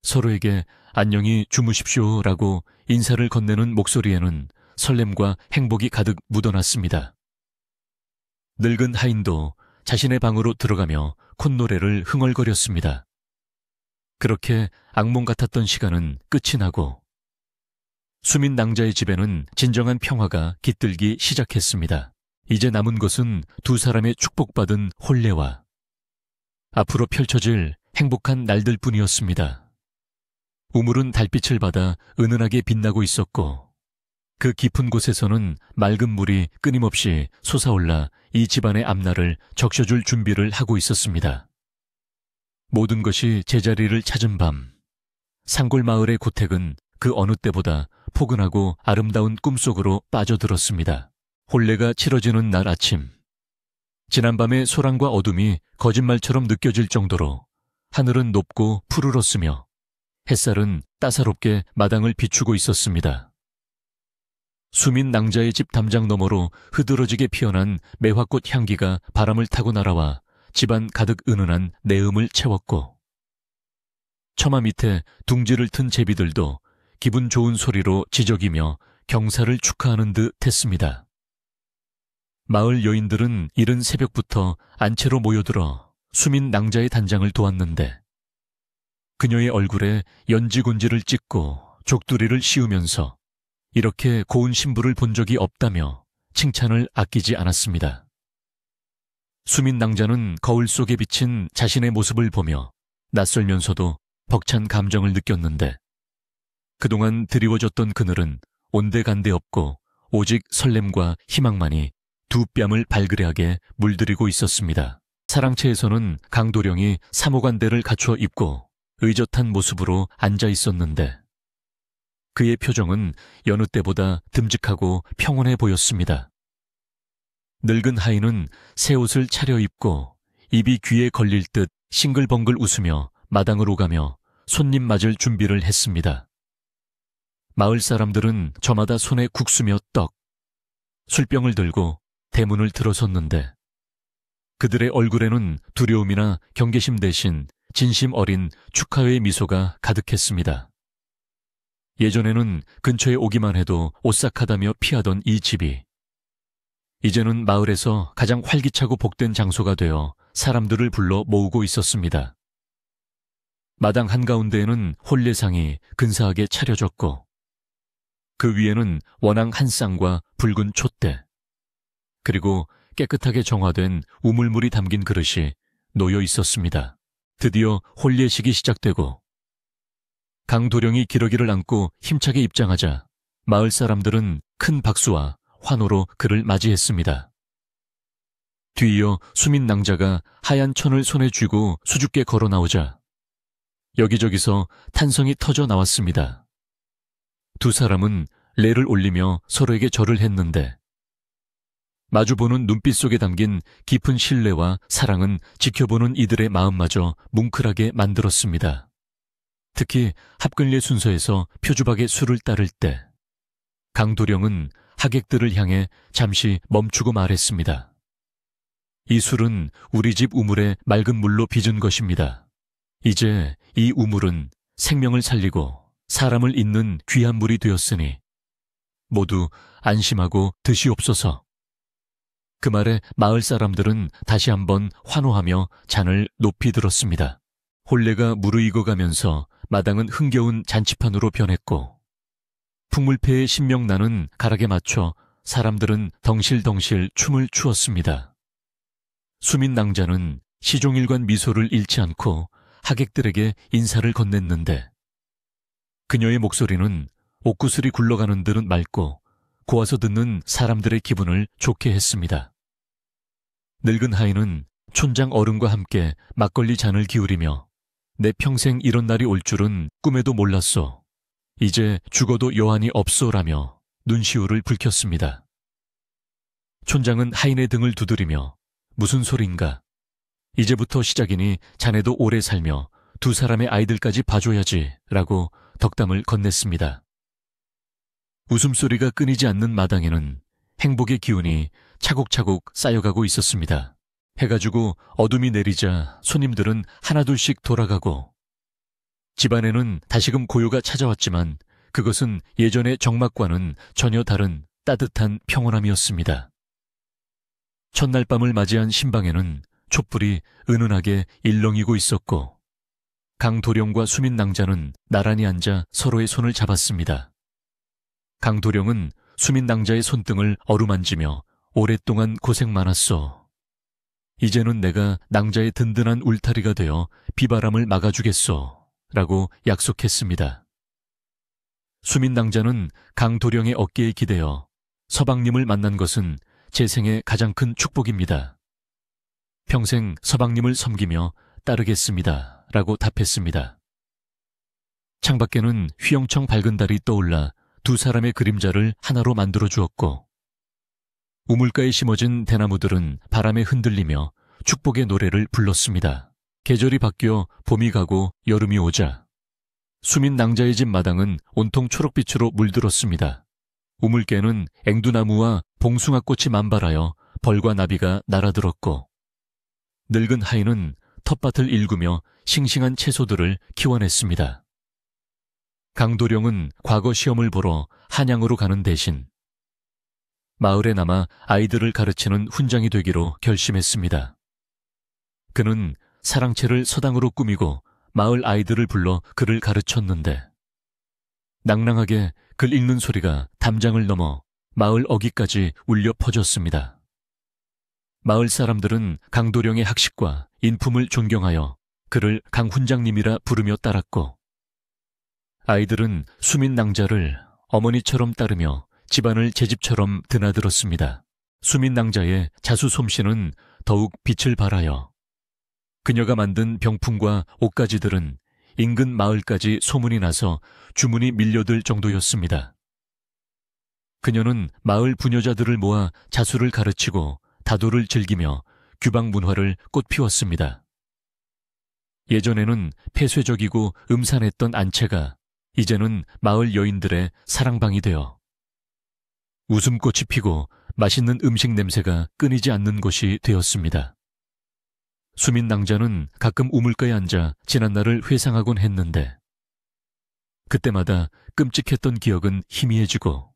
서로에게 안녕히 주무십시오라고 인사를 건네는 목소리에는 설렘과 행복이 가득 묻어났습니다. 늙은 하인도 자신의 방으로 들어가며 콧노래를 흥얼거렸습니다. 그렇게 악몽 같았던 시간은 끝이 나고 수민 낭자의 집에는 진정한 평화가 깃들기 시작했습니다. 이제 남은 것은 두 사람의 축복받은 혼례와 앞으로 펼쳐질 행복한 날들 뿐이었습니다. 우물은 달빛을 받아 은은하게 빛나고 있었고 그 깊은 곳에서는 맑은 물이 끊임없이 솟아올라 이 집안의 앞날을 적셔줄 준비를 하고 있었습니다. 모든 것이 제자리를 찾은 밤, 상골마을의 고택은 그 어느 때보다 포근하고 아름다운 꿈속으로 빠져들었습니다. 혼례가 치러지는 날 아침, 지난밤의 소란과 어둠이 거짓말처럼 느껴질 정도로 하늘은 높고 푸르렀으며 햇살은 따사롭게 마당을 비추고 있었습니다. 수민 낭자의 집 담장 너머로 흐드러지게 피어난 매화꽃 향기가 바람을 타고 날아와 집안 가득 은은한 내음을 채웠고 처마 밑에 둥지를 튼 제비들도 기분 좋은 소리로 지저귀며 경사를 축하하는 듯 했습니다. 마을 여인들은 이른 새벽부터 안채로 모여들어 수민 낭자의 단장을 도왔는데 그녀의 얼굴에 연지곤지를 찍고 족두리를 씌우면서 이렇게 고운 신부를 본 적이 없다며 칭찬을 아끼지 않았습니다. 수민 낭자는 거울 속에 비친 자신의 모습을 보며 낯설면서도 벅찬 감정을 느꼈는데 그동안 드리워졌던 그늘은 온데간데 없고 오직 설렘과 희망만이 두 뺨을 발그레하게 물들이고 있었습니다. 사랑채에서는 강도령이 사모관대를 갖추어 입고 의젓한 모습으로 앉아 있었는데 그의 표정은 여느 때보다 듬직하고 평온해 보였습니다. 늙은 하인은 새 옷을 차려입고 입이 귀에 걸릴 듯 싱글벙글 웃으며 마당으로 가며 손님 맞을 준비를 했습니다. 마을 사람들은 저마다 손에 국수며 떡, 술병을 들고 대문을 들어섰는데 그들의 얼굴에는 두려움이나 경계심 대신 진심 어린 축하의 미소가 가득했습니다. 예전에는 근처에 오기만 해도 오싹하다며 피하던 이 집이 이제는 마을에서 가장 활기차고 복된 장소가 되어 사람들을 불러 모으고 있었습니다. 마당 한가운데에는 혼례상이 근사하게 차려졌고 그 위에는 원앙 한 쌍과 붉은 촛대 그리고 깨끗하게 정화된 우물물이 담긴 그릇이 놓여 있었습니다. 드디어 혼례식이 시작되고 강도령이 기러기를 안고 힘차게 입장하자 마을 사람들은 큰 박수와 환호로 그를 맞이했습니다. 뒤이어 수민 낭자가 하얀 천을 손에 쥐고 수줍게 걸어 나오자 여기저기서 탄성이 터져 나왔습니다. 두 사람은 레를 올리며 서로에게 절을 했는데 마주보는 눈빛 속에 담긴 깊은 신뢰와 사랑은 지켜보는 이들의 마음마저 뭉클하게 만들었습니다. 특히 합근례 순서에서 표주박의 술을 따를 때 강도령은 하객들을 향해 잠시 멈추고 말했습니다. 이 술은 우리 집 우물에 맑은 물로 빚은 것입니다. 이제 이 우물은 생명을 살리고 사람을 잇는 귀한 물이 되었으니 모두 안심하고 드시옵소서. 그 말에 마을 사람들은 다시 한번 환호하며 잔을 높이 들었습니다. 혼례가 무르익어가면서 마당은 흥겨운 잔치판으로 변했고 풍물패의 신명나는 가락에 맞춰 사람들은 덩실덩실 춤을 추었습니다. 수민 낭자는 시종일관 미소를 잃지 않고 하객들에게 인사를 건넸는데 그녀의 목소리는 옥구슬이 굴러가는 듯은 맑고 고와서 듣는 사람들의 기분을 좋게 했습니다. 늙은 하인은 촌장 어른과 함께 막걸리 잔을 기울이며 내 평생 이런 날이 올 줄은 꿈에도 몰랐소. 이제 죽어도 여한이 없소라며 눈시울을 붉혔습니다. 촌장은 하인의 등을 두드리며 무슨 소린가? 이제부터 시작이니 자네도 오래 살며 두 사람의 아이들까지 봐줘야지 라고 덕담을 건넸습니다. 웃음소리가 끊이지 않는 마당에는 행복의 기운이 차곡차곡 쌓여가고 있었습니다. 해가 지고 어둠이 내리자 손님들은 하나둘씩 돌아가고 집안에는 다시금 고요가 찾아왔지만 그것은 예전의 정막과는 전혀 다른 따뜻한 평온함이었습니다. 첫날 밤을 맞이한 신방에는 촛불이 은은하게 일렁이고 있었고 강도령과 수민 낭자는 나란히 앉아 서로의 손을 잡았습니다. 강도령은 수민 낭자의 손등을 어루만지며 오랫동안 고생 많았소. 이제는 내가 낭자의 든든한 울타리가 되어 비바람을 막아주겠소. 라고 약속했습니다. 수민 낭자는 강도령의 어깨에 기대어 서방님을 만난 것은 제 생의 가장 큰 축복입니다. 평생 서방님을 섬기며 따르겠습니다. 라고 답했습니다. 창밖에는 휘영청 밝은 달이 떠올라 두 사람의 그림자를 하나로 만들어 주었고 우물가에 심어진 대나무들은 바람에 흔들리며 축복의 노래를 불렀습니다. 계절이 바뀌어 봄이 가고 여름이 오자 수민 낭자의 집 마당은 온통 초록빛으로 물들었습니다. 우물가에는 앵두나무와 봉숭아꽃이 만발하여 벌과 나비가 날아들었고 늙은 하인은 텃밭을 일구며 싱싱한 채소들을 키워냈습니다. 강도령은 과거 시험을 보러 한양으로 가는 대신 마을에 남아 아이들을 가르치는 훈장이 되기로 결심했습니다. 그는 사랑채를 서당으로 꾸미고 마을 아이들을 불러 글을 가르쳤는데 낭랑하게 글 읽는 소리가 담장을 넘어 마을 어귀까지 울려 퍼졌습니다. 마을 사람들은 강도령의 학식과 인품을 존경하여 그를 강 훈장님이라 부르며 따랐고 아이들은 수민 낭자를 어머니처럼 따르며 집안을 제 집처럼 드나들었습니다. 수민 낭자의 자수 솜씨는 더욱 빛을 발하여 그녀가 만든 병풍과 옷가지들은 인근 마을까지 소문이 나서 주문이 밀려들 정도였습니다. 그녀는 마을 부녀자들을 모아 자수를 가르치고 다도를 즐기며 규방 문화를 꽃피웠습니다. 예전에는 폐쇄적이고 음산했던 안채가 이제는 마을 여인들의 사랑방이 되어 웃음꽃이 피고 맛있는 음식 냄새가 끊이지 않는 곳이 되었습니다. 수민 낭자는 가끔 우물가에 앉아 지난날을 회상하곤 했는데 그때마다 끔찍했던 기억은 희미해지고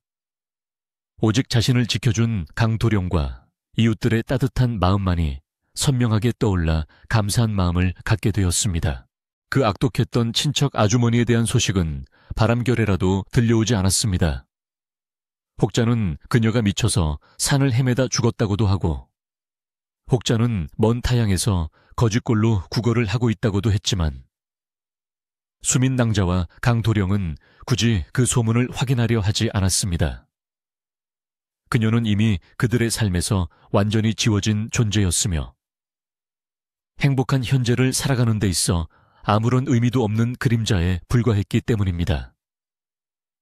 오직 자신을 지켜준 강도령과 이웃들의 따뜻한 마음만이 선명하게 떠올라 감사한 마음을 갖게 되었습니다. 그 악독했던 친척 아주머니에 대한 소식은 바람결에라도 들려오지 않았습니다. 혹자는 그녀가 미쳐서 산을 헤매다 죽었다고도 하고 혹자는 먼 타양에서 거짓골로 구걸을 하고 있다고도 했지만 수민 낭자와 강도령은 굳이 그 소문을 확인하려 하지 않았습니다. 그녀는 이미 그들의 삶에서 완전히 지워진 존재였으며 행복한 현재를 살아가는 데 있어 아무런 의미도 없는 그림자에 불과했기 때문입니다.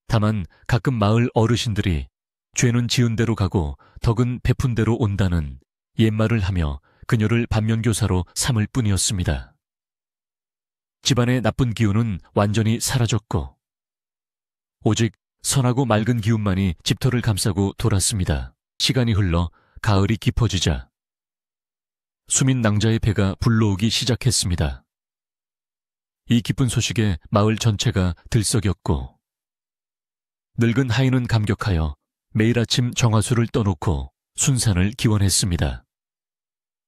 다만 가끔 마을 어르신들이 죄는 지은 대로 가고 덕은 베푼 대로 온다는 옛말을 하며 그녀를 반면교사로 삼을 뿐이었습니다. 집안의 나쁜 기운은 완전히 사라졌고 오직 선하고 맑은 기운만이 집터를 감싸고 돌았습니다. 시간이 흘러 가을이 깊어지자 수민 낭자의 배가 불러오기 시작했습니다. 이 기쁜 소식에 마을 전체가 들썩였고 늙은 하인은 감격하여 매일 아침 정화수를 떠놓고 순산을 기원했습니다.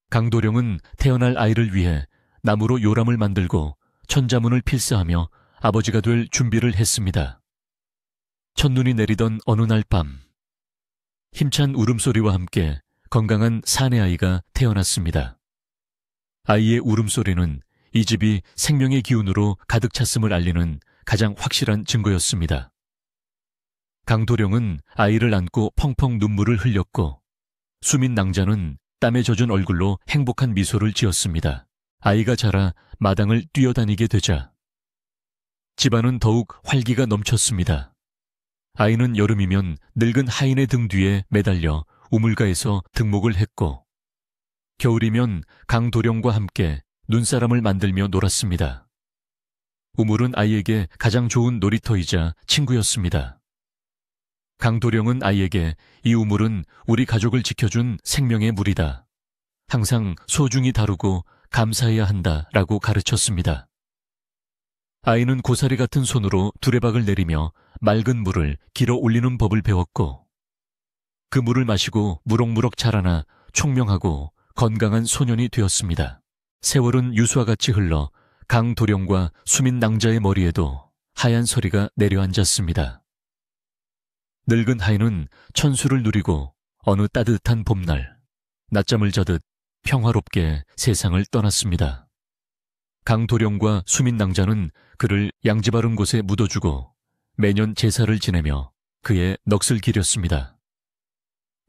강도령은 태어날 아이를 위해 나무로 요람을 만들고 천자문을 필사하며 아버지가 될 준비를 했습니다. 첫눈이 내리던 어느 날 밤, 힘찬 울음소리와 함께 건강한 사내 아이가 태어났습니다. 아이의 울음소리는 이 집이 생명의 기운으로 가득 찼음을 알리는 가장 확실한 증거였습니다. 강도령은 아이를 안고 펑펑 눈물을 흘렸고 수민 낭자는 땀에 젖은 얼굴로 행복한 미소를 지었습니다. 아이가 자라 마당을 뛰어다니게 되자 집안은 더욱 활기가 넘쳤습니다. 아이는 여름이면 늙은 하인의 등 뒤에 매달려 우물가에서 등목을 했고 겨울이면 강도령과 함께 눈사람을 만들며 놀았습니다. 우물은 아이에게 가장 좋은 놀이터이자 친구였습니다. 강도령은 아이에게 이 우물은 우리 가족을 지켜준 생명의 물이다. 항상 소중히 다루고 감사해야 한다라고 가르쳤습니다. 아이는 고사리 같은 손으로 두레박을 내리며 맑은 물을 길어 올리는 법을 배웠고 그 물을 마시고 무럭무럭 자라나 총명하고 건강한 소년이 되었습니다. 세월은 유수와 같이 흘러 강도령과 수민 낭자의 머리에도 하얀 서리가 내려앉았습니다. 늙은 하인은 천수를 누리고 어느 따뜻한 봄날 낮잠을 자듯 평화롭게 세상을 떠났습니다. 강도령과 수민 낭자는 그를 양지 바른 곳에 묻어주고 매년 제사를 지내며 그의 넋을 기렸습니다.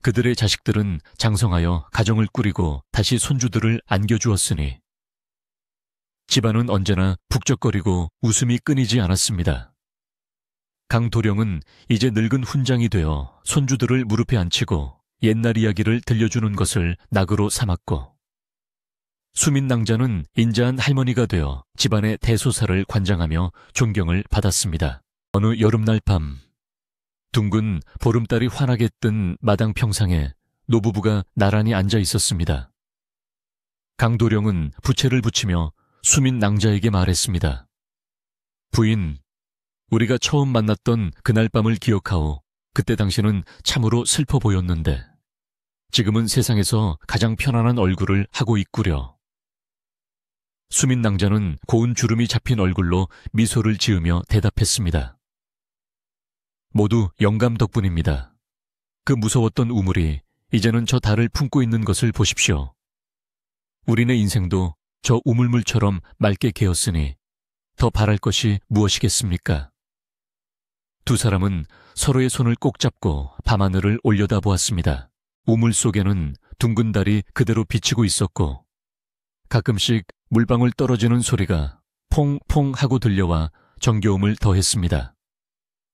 그들의 자식들은 장성하여 가정을 꾸리고 다시 손주들을 안겨주었으니 집안은 언제나 북적거리고 웃음이 끊이지 않았습니다. 강도령은 이제 늙은 훈장이 되어 손주들을 무릎에 앉히고 옛날 이야기를 들려주는 것을 낙으로 삼았고 수민 낭자는 인자한 할머니가 되어 집안의 대소사를 관장하며 존경을 받았습니다. 어느 여름날 밤 둥근 보름달이 환하게 뜬 마당 평상에 노부부가 나란히 앉아 있었습니다. 강도령은 부채를 붙이며 수민 낭자에게 말했습니다. 부인, 우리가 처음 만났던 그날 밤을 기억하오. 그때 당신은 참으로 슬퍼 보였는데 지금은 세상에서 가장 편안한 얼굴을 하고 있구려. 수민 낭자는 고운 주름이 잡힌 얼굴로 미소를 지으며 대답했습니다. 모두 영감 덕분입니다. 그 무서웠던 우물이 이제는 저 달을 품고 있는 것을 보십시오. 우리네 인생도 저 우물물처럼 맑게 개었으니 더 바랄 것이 무엇이겠습니까? 두 사람은 서로의 손을 꼭 잡고 밤하늘을 올려다보았습니다. 우물 속에는 둥근 달이 그대로 비치고 있었고 가끔씩 물방울 떨어지는 소리가 퐁퐁 하고 들려와 정겨움을 더했습니다.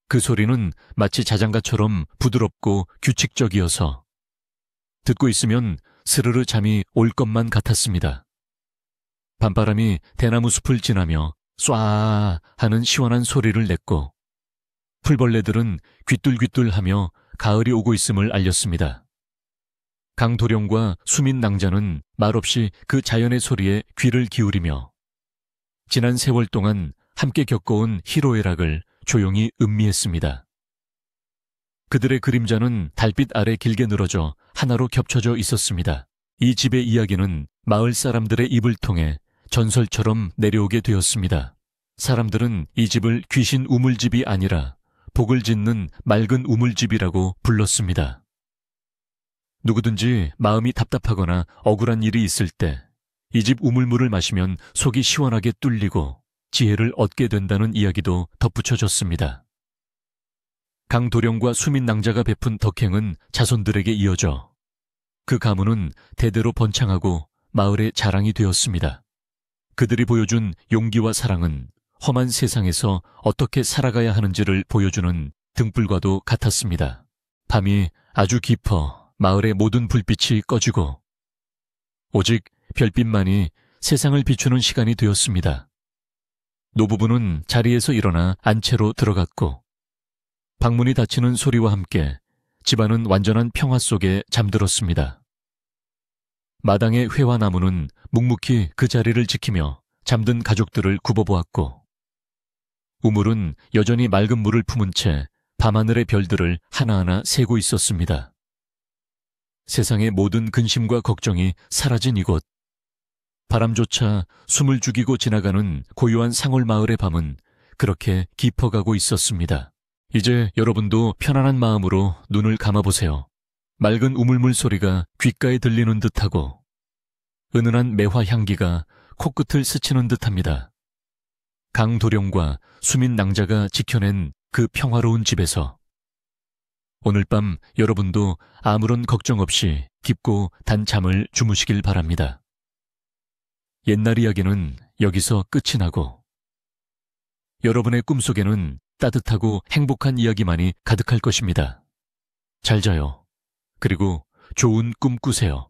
그 소리는 마치 자장가처럼 부드럽고 규칙적이어서 듣고 있으면 스르르 잠이 올 것만 같았습니다. 밤바람이 대나무 숲을 지나며 쏴 하는 시원한 소리를 냈고 풀벌레들은 귀뚤귀뚤하며 가을이 오고 있음을 알렸습니다. 강도령과 수민 낭자는 말없이 그 자연의 소리에 귀를 기울이며 지난 세월 동안 함께 겪어온 희로애락을 조용히 음미했습니다. 그들의 그림자는 달빛 아래 길게 늘어져 하나로 겹쳐져 있었습니다. 이 집의 이야기는 마을 사람들의 입을 통해 전설처럼 내려오게 되었습니다. 사람들은 이 집을 귀신 우물집이 아니라 복을 짓는 맑은 우물집이라고 불렀습니다. 누구든지 마음이 답답하거나 억울한 일이 있을 때 이 집 우물물을 마시면 속이 시원하게 뚫리고 지혜를 얻게 된다는 이야기도 덧붙여졌습니다. 강도령과 수민 낭자가 베푼 덕행은 자손들에게 이어져 그 가문은 대대로 번창하고 마을의 자랑이 되었습니다. 그들이 보여준 용기와 사랑은 험한 세상에서 어떻게 살아가야 하는지를 보여주는 등불과도 같았습니다. 밤이 아주 깊어 마을의 모든 불빛이 꺼지고 오직 별빛만이 세상을 비추는 시간이 되었습니다. 노부부는 자리에서 일어나 안채로 들어갔고 방문이 닫히는 소리와 함께 집안은 완전한 평화 속에 잠들었습니다. 마당의 회와 나무는 묵묵히 그 자리를 지키며 잠든 가족들을 굽어보았고 우물은 여전히 맑은 물을 품은 채 밤하늘의 별들을 하나하나 세고 있었습니다. 세상의 모든 근심과 걱정이 사라진 이곳, 바람조차 숨을 죽이고 지나가는 고요한 상월마을의 밤은 그렇게 깊어가고 있었습니다. 이제 여러분도 편안한 마음으로 눈을 감아보세요. 맑은 우물물 소리가 귓가에 들리는 듯하고 은은한 매화 향기가 코끝을 스치는 듯합니다. 강도령과 수민 낭자가 지켜낸 그 평화로운 집에서 오늘 밤 여러분도 아무런 걱정 없이 깊고 단 잠을 주무시길 바랍니다. 옛날 이야기는 여기서 끝이 나고 여러분의 꿈속에는 따뜻하고 행복한 이야기만이 가득할 것입니다. 잘 자요. 그리고 좋은 꿈 꾸세요.